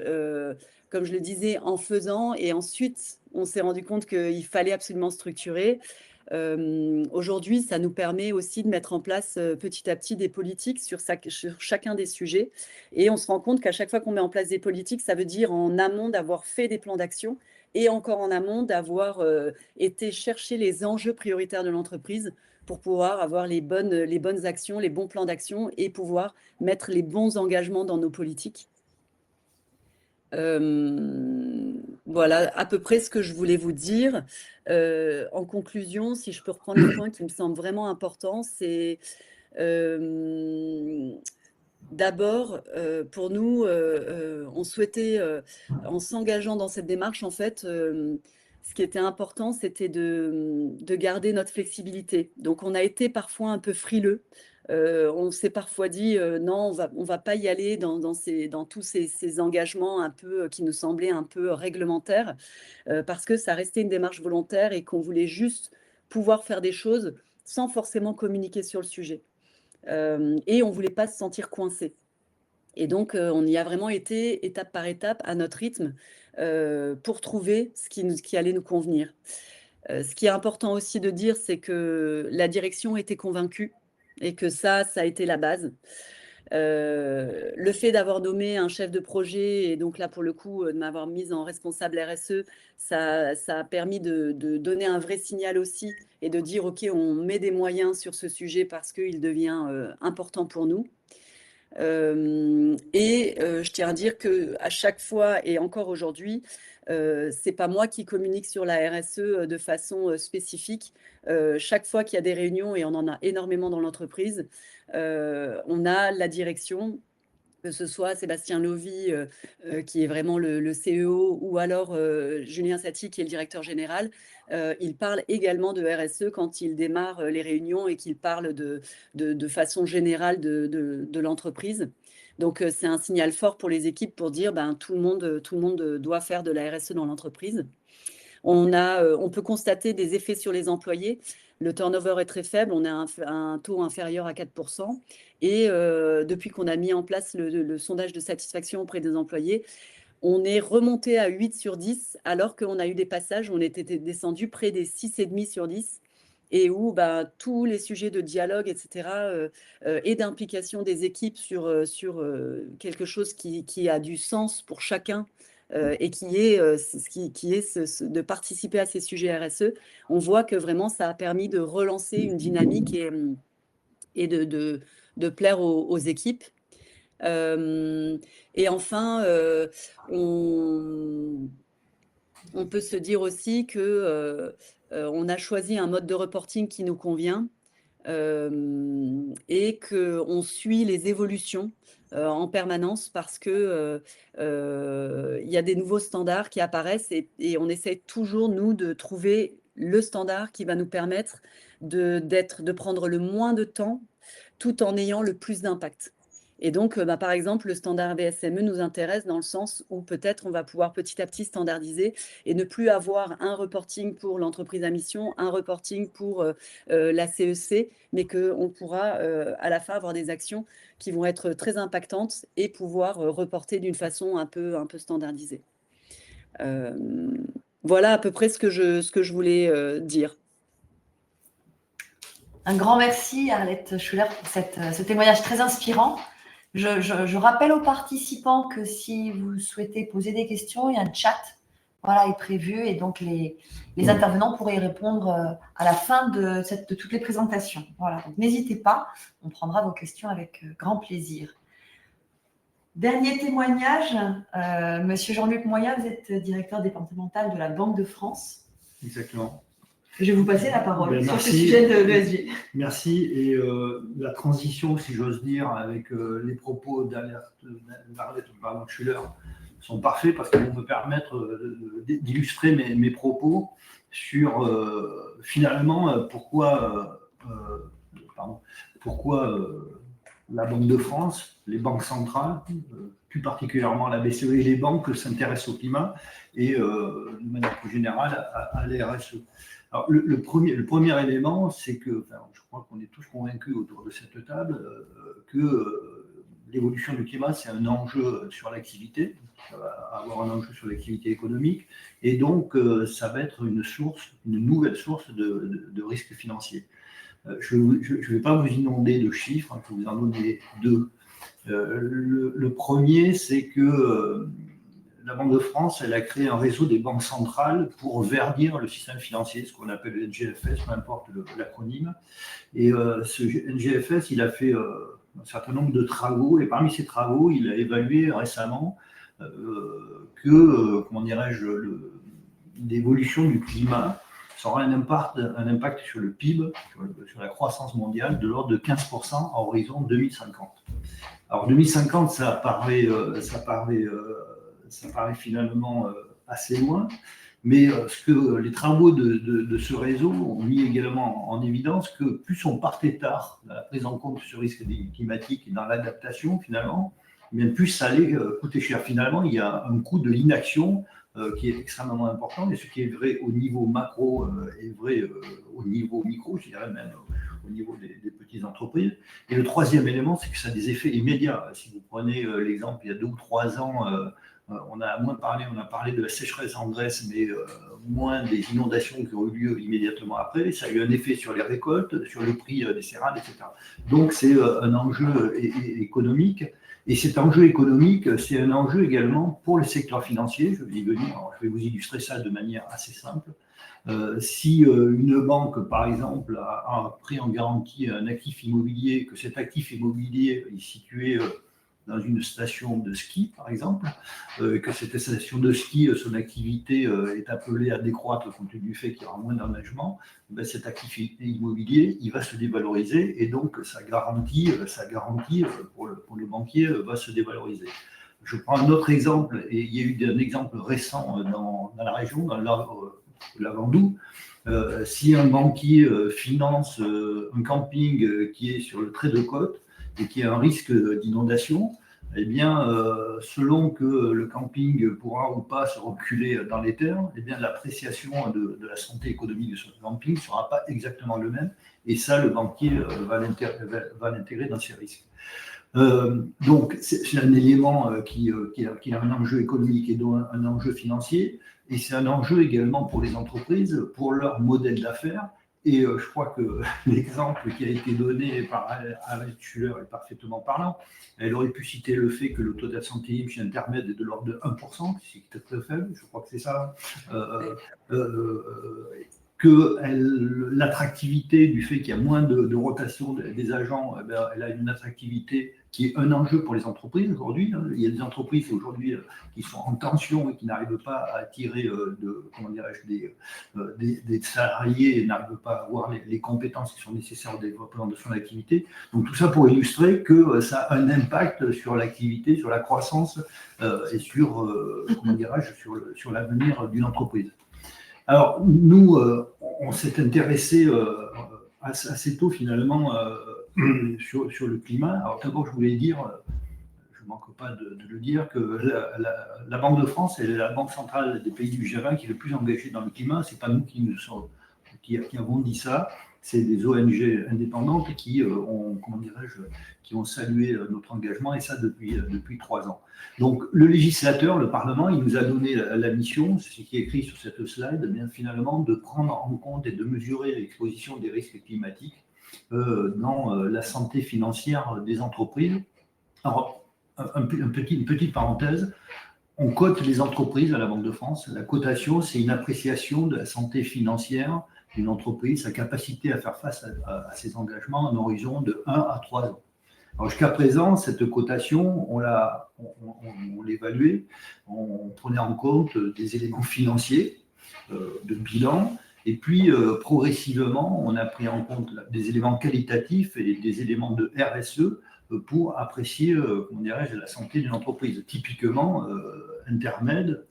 comme je le disais, en faisant. Et ensuite, on s'est rendu compte qu'il fallait absolument structurer. Aujourd'hui, ça nous permet aussi de mettre en place petit à petit des politiques sur chacun des sujets. Et on se rend compte qu'à chaque fois qu'on met en place des politiques, ça veut dire en amont d'avoir fait des plans d'action et encore en amont d'avoir été chercher les enjeux prioritaires de l'entreprise pour pouvoir avoir les bonnes actions, les bons plans d'action et pouvoir mettre les bons engagements dans nos politiques. Voilà à peu près ce que je voulais vous dire. En conclusion, si je peux reprendre les points qui me semblent vraiment importants, c'est d'abord, pour nous, on souhaitait, en s'engageant dans cette démarche, en fait, ce qui était important, c'était de garder notre flexibilité. Donc, on a été parfois un peu frileux. On s'est parfois dit non, on va pas y aller dans tous ces engagements un peu qui nous semblaient un peu réglementaires, parce que ça restait une démarche volontaire et qu'on voulait juste pouvoir faire des choses sans forcément communiquer sur le sujet. Et on ne voulait pas se sentir coincé. Et donc, on y a vraiment été étape par étape, à notre rythme, pour trouver ce qui allait nous convenir. Ce qui est important aussi de dire, c'est que la direction était convaincue et que ça a été la base. Le fait d'avoir nommé un chef de projet et donc là, pour le coup, de m'avoir mise en responsable RSE, ça a permis de donner un vrai signal aussi et de dire, OK, on met des moyens sur ce sujet parce qu'il devient important pour nous. Je tiens à dire qu'à chaque fois, et encore aujourd'hui, c'est pas moi qui communique sur la RSE de façon spécifique. Chaque fois qu'il y a des réunions, et on en a énormément dans l'entreprise, on a la direction, que ce soit Sébastien Lovy, qui est vraiment le CEO, ou alors Julien Saty, qui est le directeur général. Il parle également de RSE quand il démarre les réunions et qu'il parle de façon générale de l'entreprise. Donc, c'est un signal fort pour les équipes pour dire tout le monde doit faire de la RSE dans l'entreprise. On peut constater des effets sur les employés. Le turnover est très faible, on a un taux inférieur à 4%. Et depuis qu'on a mis en place le sondage de satisfaction auprès des employés, on est remonté à 8 sur 10, alors qu'on a eu des passages où on était descendu près des 6,5 sur 10, et où tous les sujets de dialogue, etc., et d'implication des équipes sur quelque chose qui a du sens pour chacun, et qui est de participer à ces sujets RSE, on voit que vraiment ça a permis de relancer une dynamique et de plaire aux équipes. Et enfin, on peut se dire aussi que on a choisi un mode de reporting qui nous convient, et qu'on suit les évolutions en permanence parce que il y a des nouveaux standards qui apparaissent et on essaie toujours, nous, de trouver le standard qui va nous permettre de prendre le moins de temps tout en ayant le plus d'impact. Et donc, par exemple, le standard BSME nous intéresse dans le sens où peut-être on va pouvoir petit à petit standardiser et ne plus avoir un reporting pour l'entreprise à mission, un reporting pour la CEC, mais qu'on pourra à la fin avoir des actions qui vont être très impactantes et pouvoir reporter d'une façon un peu standardisée. Voilà à peu près ce que je voulais dire. Un grand merci, Arlette Schuller, pour ce témoignage très inspirant. Je rappelle aux participants que si vous souhaitez poser des questions, il y a un chat est prévu et donc les intervenants pourraient y répondre à la fin de toutes les présentations. Voilà, donc n'hésitez pas, on prendra vos questions avec grand plaisir. Dernier témoignage, Monsieur Jean-Luc Moya, vous êtes directeur départemental de la Banque de France. Exactement. Je vais vous passer la parole sur ce sujet de l'ESG. Merci. Et la transition, si j'ose dire, avec les propos d'Arlette Schuller sont parfaits parce qu'ils vont me permettre d'illustrer mes propos sur finalement pourquoi la Banque de France, les banques centrales, plus particulièrement la BCE et les banques s'intéressent au climat et de manière plus générale à la RSE. Alors, le premier élément, c'est que je crois qu'on est tous convaincus autour de cette table que l'évolution du climat, c'est un enjeu sur l'activité, ça va avoir un enjeu sur l'activité économique, et donc ça va être une nouvelle source de risques financiers. Je ne vais pas vous inonder de chiffres, je vais vous en donner deux. Le premier, c'est que la Banque de France, elle a créé un réseau des banques centrales pour verdir le système financier, ce qu'on appelle le NGFS, peu importe l'acronyme. Et ce NGFS, il a fait un certain nombre de travaux, et parmi ces travaux, il a évalué récemment que, comment dirais-je, l'évolution du climat ça aura un impact sur le PIB, sur la croissance mondiale, de l'ordre de 15% à horizon 2050. Alors 2050, ça paraît finalement assez loin, mais les travaux de ce réseau ont mis également en évidence que plus on partait tard dans la prise en compte de ce risque climatique et dans l'adaptation finalement, bien plus ça allait coûter cher. Finalement, il y a un coût de l'inaction qui est extrêmement important, et ce qui est vrai au niveau macro est vrai au niveau micro, je dirais même au niveau des petites entreprises. Et le troisième élément, c'est que ça a des effets immédiats. Si vous prenez l'exemple, il y a 2 ou 3 ans, on a parlé de la sécheresse en Grèce, mais moins des inondations qui ont eu lieu immédiatement après. Ça a eu un effet sur les récoltes, sur le prix des céréales, etc. Donc c'est un enjeu économique. Et cet enjeu économique, c'est un enjeu également pour le secteur financier. Je vais y venir. Alors, je vais vous illustrer ça de manière assez simple. Si une banque, par exemple, a pris en garantie un actif immobilier, que cet actif immobilier est situé dans une station de ski, par exemple, que cette station de ski, son activité est appelée à décroître compte tenu du fait qu'il y aura moins d'enneigement, ben cet actif immobilier, il va se dévaloriser et donc sa garantie pour le banquier va se dévaloriser. Je prends un autre exemple, et il y a eu un exemple récent dans la région, dans la Vendoue. Si un banquier finance un camping qui est sur le trait de côte, et qui a un risque d'inondation, eh bien, selon que le camping pourra ou pas se reculer dans les terres, eh bien, l'appréciation de la santé économique de ce camping ne sera pas exactement le même, et ça, le banquier va l'intégrer dans ses risques. Donc, c'est un élément qui a un enjeu économique et donc un enjeu financier, et c'est un enjeu également pour les entreprises, pour leur modèle d'affaires. Et je crois que l'exemple qui a été donné par Arlette Schuller est parfaitement parlant. Elle aurait pu citer le fait que le taux d'absentéisme chez Intermed est de l'ordre de 1%, c'est très faible, je crois que c'est ça. Que l'attractivité du fait qu'il y a moins de rotation des agents, elle a une attractivité qui est un enjeu pour les entreprises aujourd'hui. Il y a des entreprises aujourd'hui qui sont en tension et qui n'arrivent pas à attirer des salariés et n'arrivent pas à avoir les compétences qui sont nécessaires au développement de son activité. Donc tout ça pour illustrer que ça a un impact sur l'activité, sur la croissance et sur l'avenir d'une entreprise. Alors, nous, on s'est intéressé assez tôt, finalement, sur le climat. Alors, d'abord, je voulais dire, je ne manque pas de le dire, que la Banque de France est la banque centrale des pays du G20 qui est le plus engagée dans le climat. Ce n'est pas nous qui avons dit ça, c'est des ONG indépendantes qui ont salué notre engagement, et ça depuis 3 ans. Donc le législateur, le Parlement, il nous a donné la mission, c'est ce qui est écrit sur cette slide, bien finalement de prendre en compte et de mesurer l'exposition des risques climatiques dans la santé financière des entreprises. Alors, une petite parenthèse, on cote les entreprises à la Banque de France. La cotation, c'est une appréciation de la santé financière d'une entreprise, sa capacité à faire face à ses engagements à un horizon de 1 à 3 ans. Alors, jusqu'à présent, cette cotation, on l'évaluait, on prenait en compte des éléments financiers, de bilan, et puis progressivement, on a pris en compte des éléments qualitatifs et des éléments de RSE pour apprécier, la santé d'une entreprise. Typiquement, Intermed,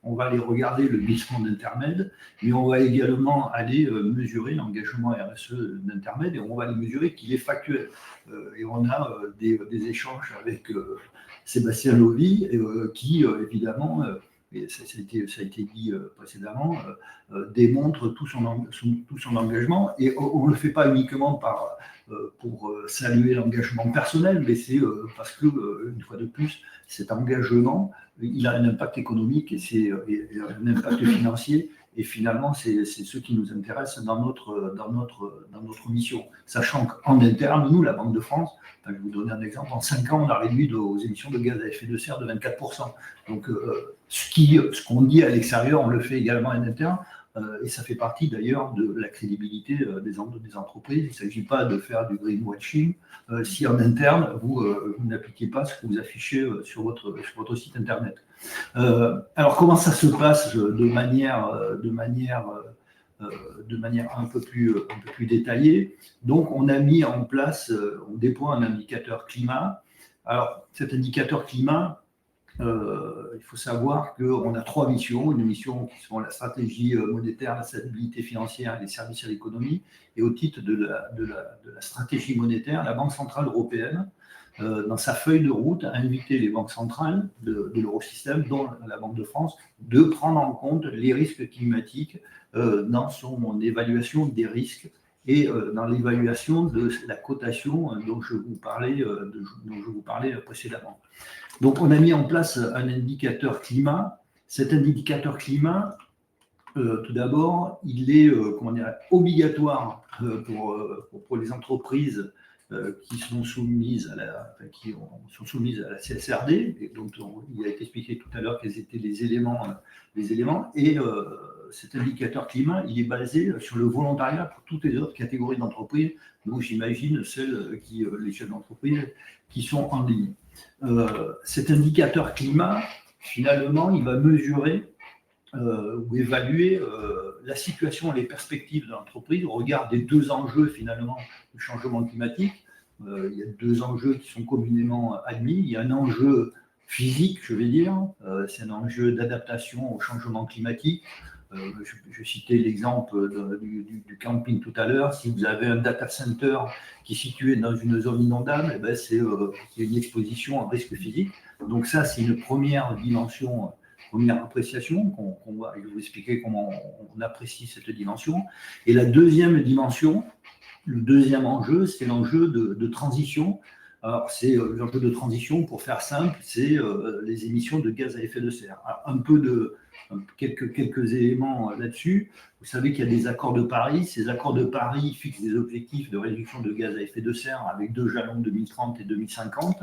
on va aller regarder le glissement d'intermède, mais on va également aller mesurer l'engagement RSE d'intermède et on va aller mesurer qu'il est factuel. Et on a des échanges avec Sébastien Lovy qui, évidemment, et ça a été dit précédemment, démontre tout son engagement. Et on ne le fait pas uniquement pour saluer l'engagement personnel, mais c'est parce que, une fois de plus, cet engagement, il a un impact économique et un impact financier. Et finalement, c'est ce qui nous intéresse dans notre mission. Sachant qu'en interne, nous, la Banque de France, je vais vous donner un exemple, en 5 ans, on a réduit nos émissions de gaz à effet de serre de 24%. Donc, ce qu'on dit à l'extérieur, on le fait également en interne. Et ça fait partie d'ailleurs de la crédibilité des entreprises. Il ne s'agit pas de faire du greenwashing si en interne, vous n'appliquez pas ce que vous affichez sur votre site internet. Alors, comment ça se passe de manière un peu plus détaillée? Donc, on a mis en place, on déploie un indicateur climat. Alors, cet indicateur climat, il faut savoir qu'on a 3 missions. Une mission qui sont la stratégie monétaire, la stabilité financière et les services à l'économie. Et au titre de la stratégie monétaire, la Banque centrale européenne, dans sa feuille de route, a invité les banques centrales de l'Eurosystème, dont la Banque de France, de prendre en compte les risques climatiques dans son évaluation des risques et dans l'évaluation de la cotation dont je vous parlais précédemment. Donc, on a mis en place un indicateur climat. Cet indicateur climat, tout d'abord, il est obligatoire pour les entreprises qui sont soumises à la CSRD. Et donc, il a été expliqué tout à l'heure quels étaient les éléments. Et cet indicateur climat, il est basé sur le volontariat pour toutes les autres catégories d'entreprises. Donc, j'imagine les chefs d'entreprise qui sont en ligne. Cet indicateur climat, finalement, il va mesurer ou évaluer la situation et les perspectives de l'entreprise au regard des 2 enjeux, finalement, du changement climatique. Il y a 2 enjeux qui sont communément admis. Il y a un enjeu physique, je vais dire, c'est un enjeu d'adaptation au changement climatique. Je citais l'exemple du camping tout à l'heure. Si vous avez un data center qui est situé dans une zone inondable, c'est une exposition à risque physique. Donc ça, c'est une première dimension, première appréciation qu'on va. Je vais vous expliquer comment on apprécie cette dimension. Et la deuxième dimension, le deuxième enjeu, c'est l'enjeu de transition. Alors, c'est l'enjeu de transition, pour faire simple, c'est les émissions de gaz à effet de serre. Alors, quelques éléments là-dessus. Vous savez qu'il y a des accords de Paris. Ces accords de Paris fixent des objectifs de réduction de gaz à effet de serre avec 2 jalons 2030 et 2050.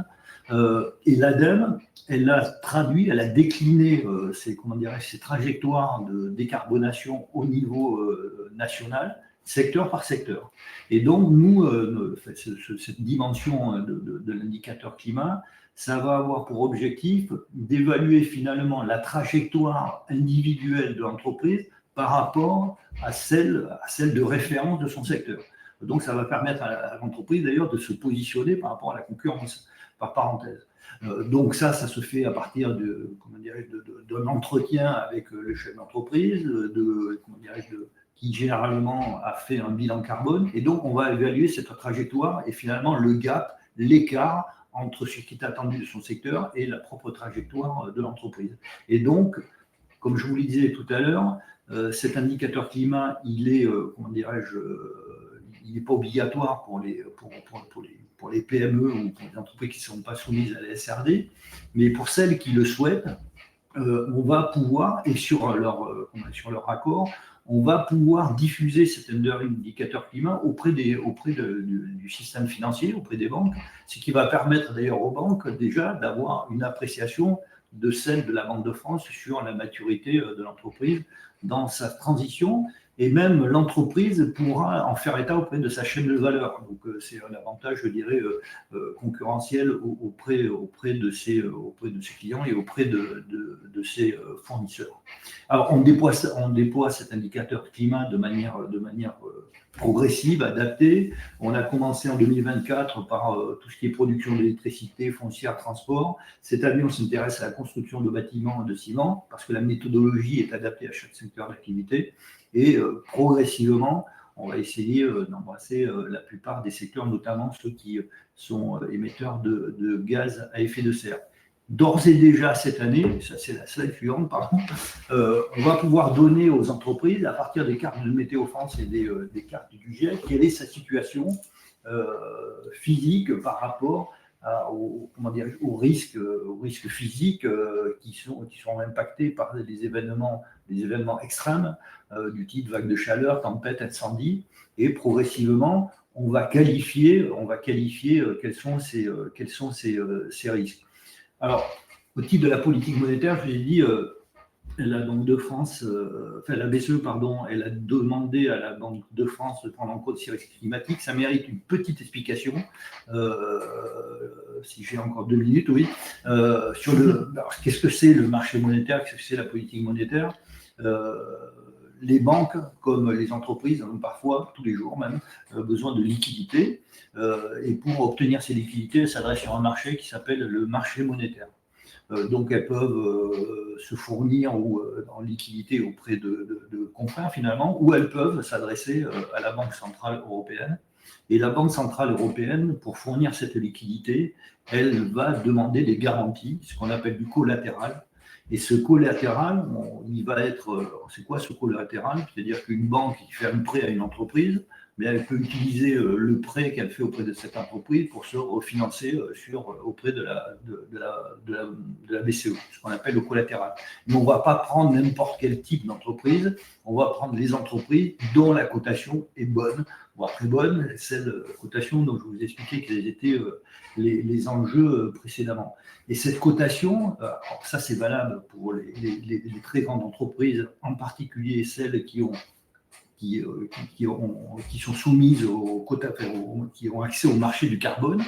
Et l'ADEME, elle a décliné ces trajectoires de décarbonation au niveau national, secteur par secteur. Et donc, nous, cette dimension de l'indicateur climat, ça va avoir pour objectif d'évaluer finalement la trajectoire individuelle de l'entreprise par rapport à celle de référence de son secteur. Donc, ça va permettre à l'entreprise d'ailleurs de se positionner par rapport à la concurrence, par parenthèse. Donc ça se fait à partir d'un entretien avec le chef d'entreprise, qui généralement a fait un bilan carbone. Et donc, on va évaluer cette trajectoire et finalement le gap, l'écart entre ce qui est attendu de son secteur et la propre trajectoire de l'entreprise. Et donc, comme je vous le disais tout à l'heure, cet indicateur climat, il est, il n'est pas obligatoire pour les PME ou pour les entreprises qui ne sont pas soumises à la SRD, mais pour celles qui le souhaitent, on va pouvoir, et sur leur accord, on va pouvoir diffuser cet indicateur climat auprès du système financier, auprès des banques, ce qui va permettre d'ailleurs aux banques déjà d'avoir une appréciation de celle de la Banque de France sur la maturité de l'entreprise dans sa transition. et même l'entreprise pourra en faire état auprès de sa chaîne de valeur. Donc c'est un avantage, je dirais, concurrentiel auprès de ses clients et auprès de ses fournisseurs. Alors on déploie cet indicateur climat de manière progressive, adaptée. On a commencé en 2024 par tout ce qui est production d'électricité, foncière, transport. Cette année, on s'intéresse à la construction de bâtiments et de ciment parce que la méthodologie est adaptée à chaque secteur d'activité. Et progressivement, on va essayer d'embrasser la plupart des secteurs, notamment ceux qui sont émetteurs de gaz à effet de serre. D'ores et déjà cette année, ça c'est la slide suivante, pardon, on va pouvoir donner aux entreprises, à partir des cartes de Météo France et des cartes du GIEC, quelle est sa situation physique par rapport aux risques physiques qui sont impactés par des événements extrêmes du type vague de chaleur, tempête, incendie, et progressivement on va qualifier quels sont ces risques. Alors, au titre de la politique monétaire, je vous ai dit, la Banque de France, la BCE, pardon, elle a demandé à la Banque de France de prendre en compte ces risques climatiques. Ça mérite une petite explication, si j'ai encore 2 minutes, oui. Qu'est-ce que c'est le marché monétaire, qu'est-ce que c'est la politique monétaire? Les banques, comme les entreprises, ont parfois, tous les jours même, besoin de liquidités. Et pour obtenir ces liquidités, elles s'adressent sur un marché qui s'appelle le marché monétaire. Donc elles peuvent se fournir en liquidité auprès de confrères finalement, ou elles peuvent s'adresser à la Banque centrale européenne. Et la Banque centrale européenne, pour fournir cette liquidité, elle va demander des garanties, ce qu'on appelle du collatéral. Et ce collatéral, il va être... C'est quoi ce collatéral? C'est-à-dire qu'une banque qui fait un prêt à une entreprise, mais elle peut utiliser le prêt qu'elle fait auprès de cette entreprise pour se refinancer auprès de la BCE, ce qu'on appelle le collatéral. Mais on ne va pas prendre n'importe quel type d'entreprise, on va prendre les entreprises dont la cotation est bonne, voire très bonne, celle cotation dont je vous expliquais quels étaient les enjeux précédemment. Et cette cotation, ça c'est valable pour les très grandes entreprises, en particulier celles qui sont soumises aux quotas, qui ont accès au marché du carbone.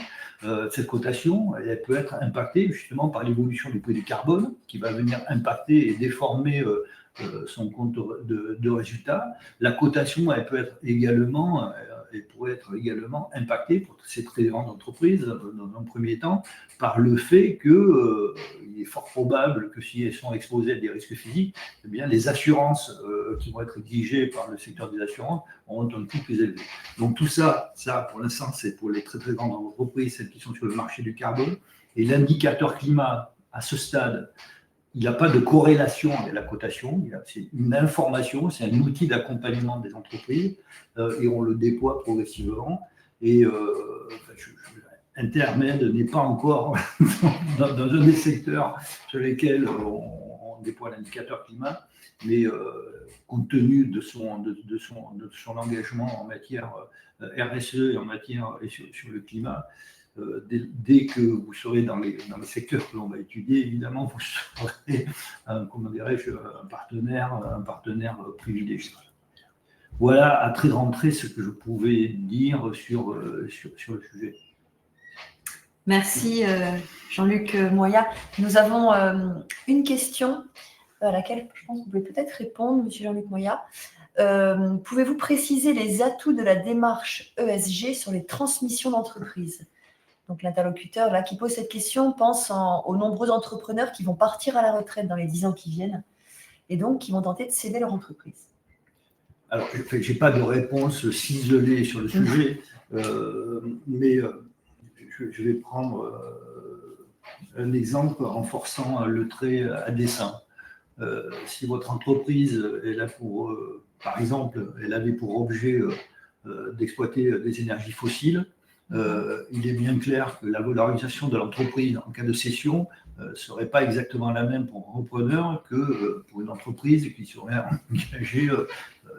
Cette cotation, elle peut être impactée justement par l'évolution du prix du carbone, qui va venir impacter et déformer son compte de résultat. La cotation, elle pourrait être également impactée pour ces très grandes entreprises, dans un premier temps, par le fait qu'il est fort probable que si elles sont exposées à des risques physiques, eh bien, les assurances qui vont être exigées par le secteur des assurances auront un coût plus élevé. Donc tout ça pour l'instant, c'est pour les très très grandes entreprises, celles qui sont sur le marché du carbone. Et l'indicateur climat, à ce stade, il n'y a pas de corrélation avec la cotation, c'est une information, c'est un outil d'accompagnement des entreprises et on le déploie progressivement. Et Intermed n'est pas encore dans un des secteurs sur lesquels on déploie l'indicateur climat, mais compte tenu de son engagement en matière RSE et en matière sur le climat, dès que vous serez dans les secteurs que l'on va étudier, évidemment, vous serez, un partenaire privilégié. Voilà à très grande trait ce que je pouvais dire sur le sujet. Merci Jean-Luc Moya. Nous avons une question à laquelle je pense que vous pouvez peut-être répondre, monsieur Jean-Luc Moya. Pouvez-vous préciser les atouts de la démarche ESG sur les transmissions d'entreprise? Donc l'interlocuteur là qui pose cette question pense aux nombreux entrepreneurs qui vont partir à la retraite dans les 10 ans qui viennent et donc qui vont tenter de céder leur entreprise. Alors, je n'ai pas de réponse ciselée sur le sujet, mais je vais prendre un exemple en forçant le trait à dessein. Si votre entreprise est là par exemple, elle avait pour objet d'exploiter des énergies fossiles, il est bien clair que la valorisation de l'entreprise en cas de cession ne serait pas exactement la même pour un repreneur que pour une entreprise qui serait engagée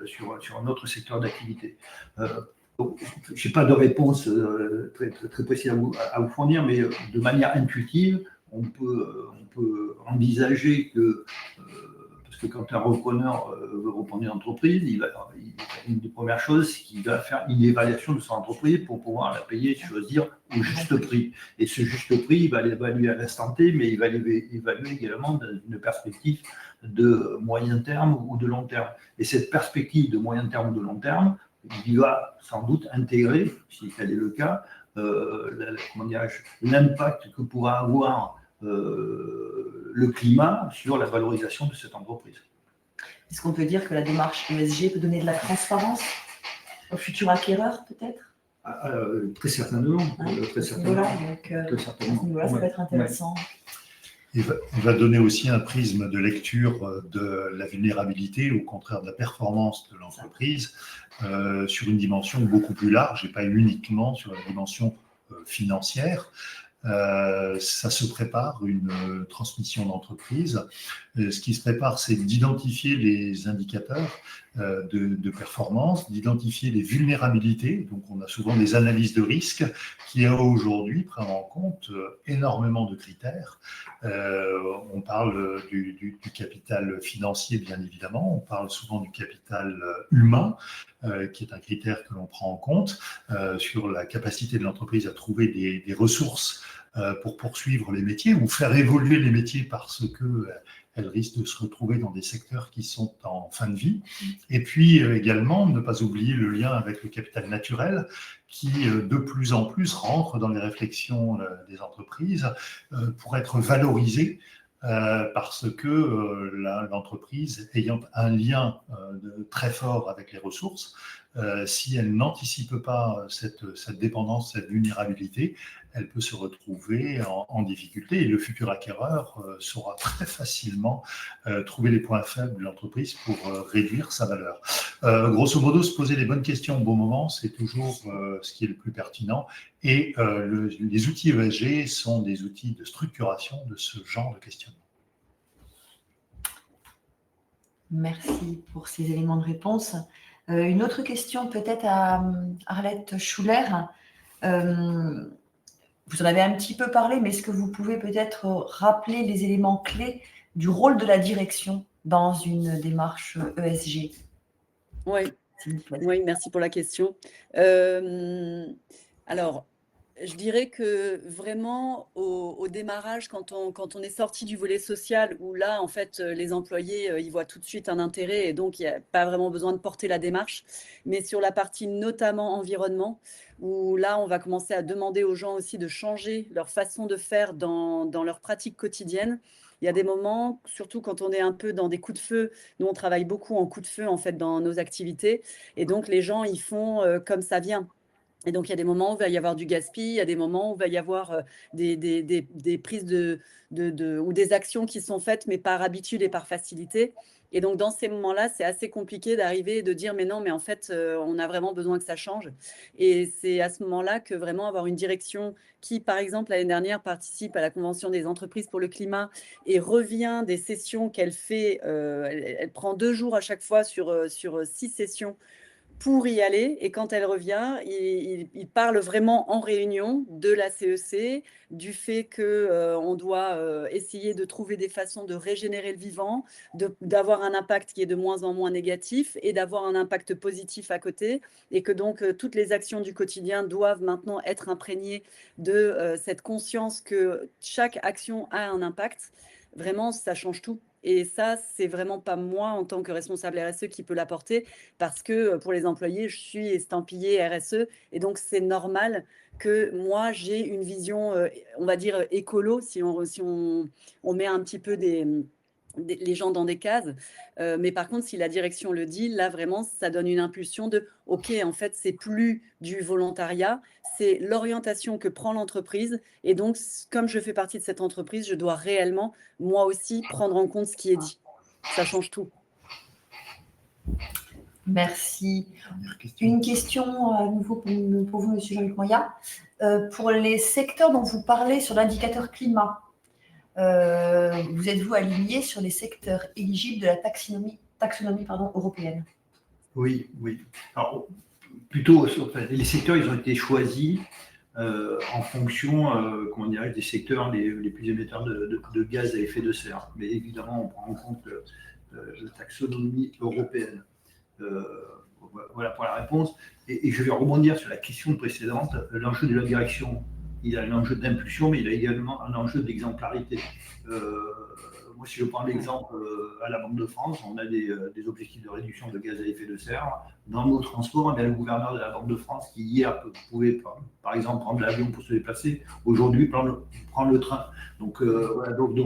sur un autre secteur d'activité. Je n'ai pas de réponse très, très précise à vous fournir, mais de manière intuitive, on peut envisager que, parce Parce que quand un repreneur veut reprendre une entreprise, une des premières choses, c'est qu'il va faire une évaluation de son entreprise pour pouvoir la payer, si j'ose dire, au juste prix. Et ce juste prix, il va l'évaluer à l'instant T, mais il va l'évaluer également dans une perspective de moyen terme ou de long terme. Et cette perspective de moyen terme ou de long terme, il va sans doute intégrer, si tel est le cas, l'impact que pourra avoir le climat sur la valorisation de cette entreprise. Est-ce qu'on peut dire que la démarche ESG peut donner de la transparence au futur acquéreur, peut-être? Très certainement. Très certainement. Donc, ça peut être intéressant. Il va donner aussi un prisme de lecture de la vulnérabilité, au contraire de la performance de l'entreprise, sur une dimension beaucoup plus large et pas uniquement sur la dimension financière. Ça se prépare, une transmission d'entreprise. Ce qui se prépare, c'est d'identifier les indicateurs de performance, d'identifier les vulnérabilités. Donc, on a souvent des analyses de risque qui, aujourd'hui, prennent en compte énormément de critères. On parle du capital financier, bien évidemment. On parle souvent du capital humain, qui est un critère que l'on prend en compte sur la capacité de l'entreprise à trouver des ressources pour poursuivre les métiers ou faire évoluer les métiers parce qu'elles risquent de se retrouver dans des secteurs qui sont en fin de vie. Et puis également, ne pas oublier le lien avec le capital naturel qui, de plus en plus, rentre dans les réflexions des entreprises pour être valorisé parce que l'entreprise ayant un lien très fort avec les ressources, si elle n'anticipe pas cette dépendance, cette vulnérabilité, elle peut se retrouver en difficulté et le futur acquéreur saura très facilement trouver les points faibles de l'entreprise pour réduire sa valeur. Grosso modo, se poser les bonnes questions au bon moment, c'est toujours ce qui est le plus pertinent. Et les outils ESG sont des outils de structuration de ce genre de questionnement. Merci pour ces éléments de réponse. Une autre question peut-être à Arlette Schuller. Vous en avez un petit peu parlé, mais est-ce que vous pouvez peut-être rappeler les éléments clés du rôle de la direction dans une démarche ESG? Oui, merci pour la question. Alors, je dirais que vraiment au démarrage, quand on est sorti du volet social, où là, en fait, les employés, ils voient tout de suite un intérêt et donc il n'y a pas vraiment besoin de porter la démarche. Mais sur la partie notamment environnement, où là, on va commencer à demander aux gens aussi de changer leur façon de faire dans leur pratique quotidienne. Il y a des moments, surtout quand on est un peu dans des coups de feu, nous on travaille beaucoup en coups de feu en fait dans nos activités, et donc les gens ils font comme ça vient. Et donc, il y a des moments où il va y avoir du gaspillage, il y a des moments où il va y avoir des prises ou des actions qui sont faites, mais par habitude et par facilité. Et donc, dans ces moments-là, c'est assez compliqué d'arriver et de dire, mais non, mais en fait, on a vraiment besoin que ça change. Et c'est à ce moment-là que vraiment avoir une direction qui, par exemple, l'année dernière, participe à la Convention des entreprises pour le climat et revient des sessions qu'elle fait. Elle prend 2 jours à chaque fois sur 6 sessions pour y aller, et quand elle revient, il parle vraiment en réunion de la CEC, du fait qu'on doit essayer de trouver des façons de régénérer le vivant, d'avoir un impact qui est de moins en moins négatif et d'avoir un impact positif à côté, et que donc toutes les actions du quotidien doivent maintenant être imprégnées de cette conscience que chaque action a un impact. Vraiment, ça change tout. Et ça, c'est vraiment pas moi, en tant que responsable RSE, qui peut l'apporter, parce que pour les employés, je suis estampillée RSE, et donc c'est normal que moi, j'ai une vision, on va dire, écolo, si on met un petit peu les gens dans des cases. Mais par contre, si la direction le dit, là, vraiment, ça donne une impulsion de « Ok, en fait, c'est plus du volontariat, c'est l'orientation que prend l'entreprise. Et donc, comme je fais partie de cette entreprise, je dois réellement, moi aussi, prendre en compte ce qui est dit. » Ça change tout. Merci. Une question à nouveau pour vous, monsieur Jean-Luc Moya. Pour les secteurs dont vous parlez sur l'indicateur climat, vous êtes-vous aligné sur les secteurs éligibles de la taxonomie européenne? Oui. Alors, plutôt, les secteurs, ils ont été choisis en fonction des secteurs les plus émetteurs de gaz à effet de serre. Mais évidemment, on prend en compte la taxonomie européenne. Voilà pour la réponse. Et je vais rebondir sur la question précédente. L'enjeu de la direction, il a un enjeu d'impulsion, mais il a également un enjeu d'exemplarité. Moi, si je prends l'exemple à la Banque de France, on a des objectifs de réduction de gaz à effet de serre. Dans nos transports, il y a le gouverneur de la Banque de France qui, hier, pouvait, par exemple, prendre l'avion pour se déplacer. Aujourd'hui, prendre le train. Donc, voilà, donc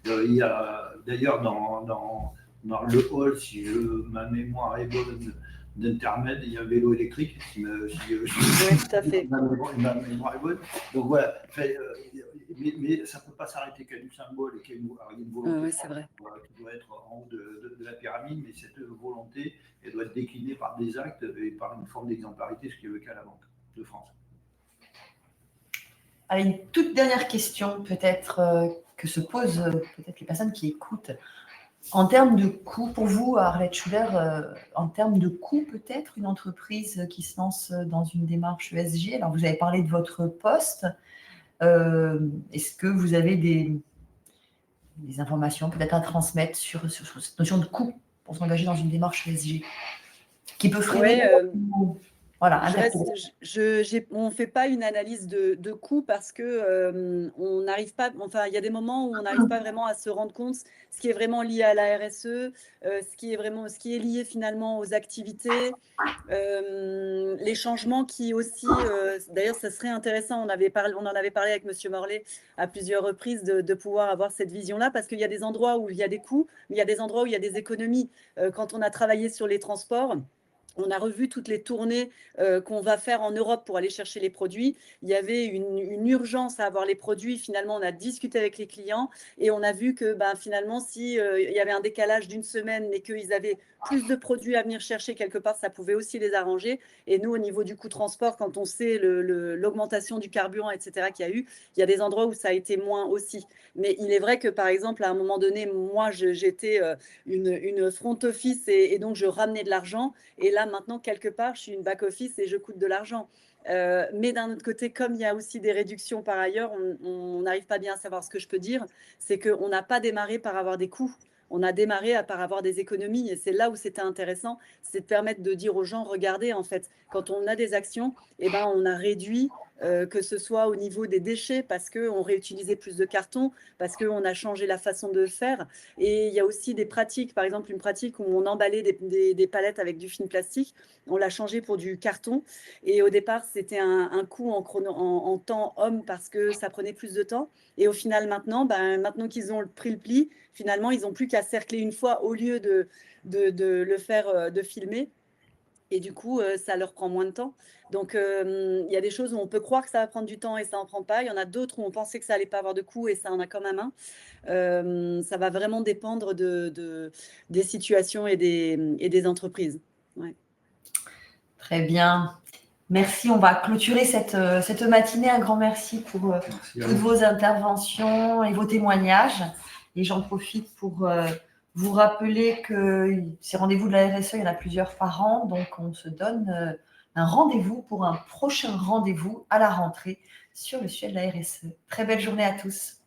il y a d'ailleurs dans le hall, si ma mémoire est bonne, d'intermède, il y a un vélo électrique. Oui, tout à fait. Ma mémoire est bonne. Donc voilà, mais ça ne peut pas s'arrêter qu'à du symbole et qu'il y a une volonté oui, c'est vrai. qui doit être en haut de la pyramide, mais cette volonté, elle doit être déclinée par des actes et par une forme d'exemplarité, ce qui est le cas à la Banque de France. Allez, une toute dernière question, peut-être, que se posent peut-être les personnes qui écoutent. En termes de coûts, pour vous, Arlette Schuller, en termes de coûts, peut-être, une entreprise qui se lance dans une démarche ESG, alors vous avez parlé de votre poste, est-ce que vous avez des informations peut-être à transmettre sur cette notion de coût pour s'engager dans une démarche ESG qui peut freiner voilà, on ne fait pas une analyse de coût parce que on n'arrive pas, enfin, il y a des moments où on n'arrive pas vraiment à se rendre compte ce qui est vraiment lié à la RSE, ce qui est lié finalement aux activités, les changements qui aussi, d'ailleurs, ça serait intéressant, on en avait parlé avec Monsieur Morlet à plusieurs reprises de pouvoir avoir cette vision-là parce qu'il y a des endroits où il y a des coûts, mais il y a des endroits où il y a des économies. Quand on a travaillé sur les transports, on a revu toutes les tournées qu'on va faire en Europe pour aller chercher les produits. Il y avait une urgence à avoir les produits. Finalement, on a discuté avec les clients et on a vu que finalement, si il y avait un décalage d'une semaine, mais qu'ils avaient plus de produits à venir chercher quelque part, ça pouvait aussi les arranger. Et nous, au niveau du coût transport, quand on sait l'augmentation du carburant, etc., qu'il y a eu, il y a des endroits où ça a été moins aussi. Mais il est vrai que, par exemple, à un moment donné, moi, j'étais une front office et donc je ramenais de l'argent. Et là, maintenant, quelque part, je suis une back-office et je coûte de l'argent. Mais d'un autre côté, comme il y a aussi des réductions par ailleurs, on n'arrive pas bien à savoir ce que je peux dire. C'est qu'on n'a pas démarré par avoir des coûts. On a démarré par avoir des économies. Et c'est là où c'était intéressant, c'est de permettre de dire aux gens, regardez, en fait, quand on a des actions, on a réduit, que ce soit au niveau des déchets, parce qu'on réutilisait plus de carton, parce qu'on a changé la façon de faire. Et il y a aussi des pratiques, par exemple une pratique où on emballait des palettes avec du film plastique, on l'a changé pour du carton. Et au départ, c'était un coût en temps homme parce que ça prenait plus de temps. Et au final, maintenant qu'ils ont pris le pli, finalement, ils n'ont plus qu'à cercler une fois au lieu de le faire, de filmer. Et du coup, ça leur prend moins de temps. Donc, il y a des choses où on peut croire que ça va prendre du temps et ça n'en prend pas. Il y en a d'autres où on pensait que ça n'allait pas avoir de coût et ça en a quand même un. Ça va vraiment dépendre des situations et des entreprises. Ouais. Très bien. Merci. On va clôturer cette matinée. Un grand merci pour toutes vos interventions et vos témoignages. Et j'en profite pour vous rappeler que ces rendez-vous de la RSE, il y en a plusieurs par an. Donc, on se donne un rendez-vous pour un prochain rendez-vous à la rentrée sur le sujet de la RSE. Très belle journée à tous.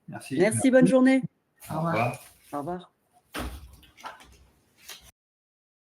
Merci. Merci, bonne journée. Au revoir. Au revoir.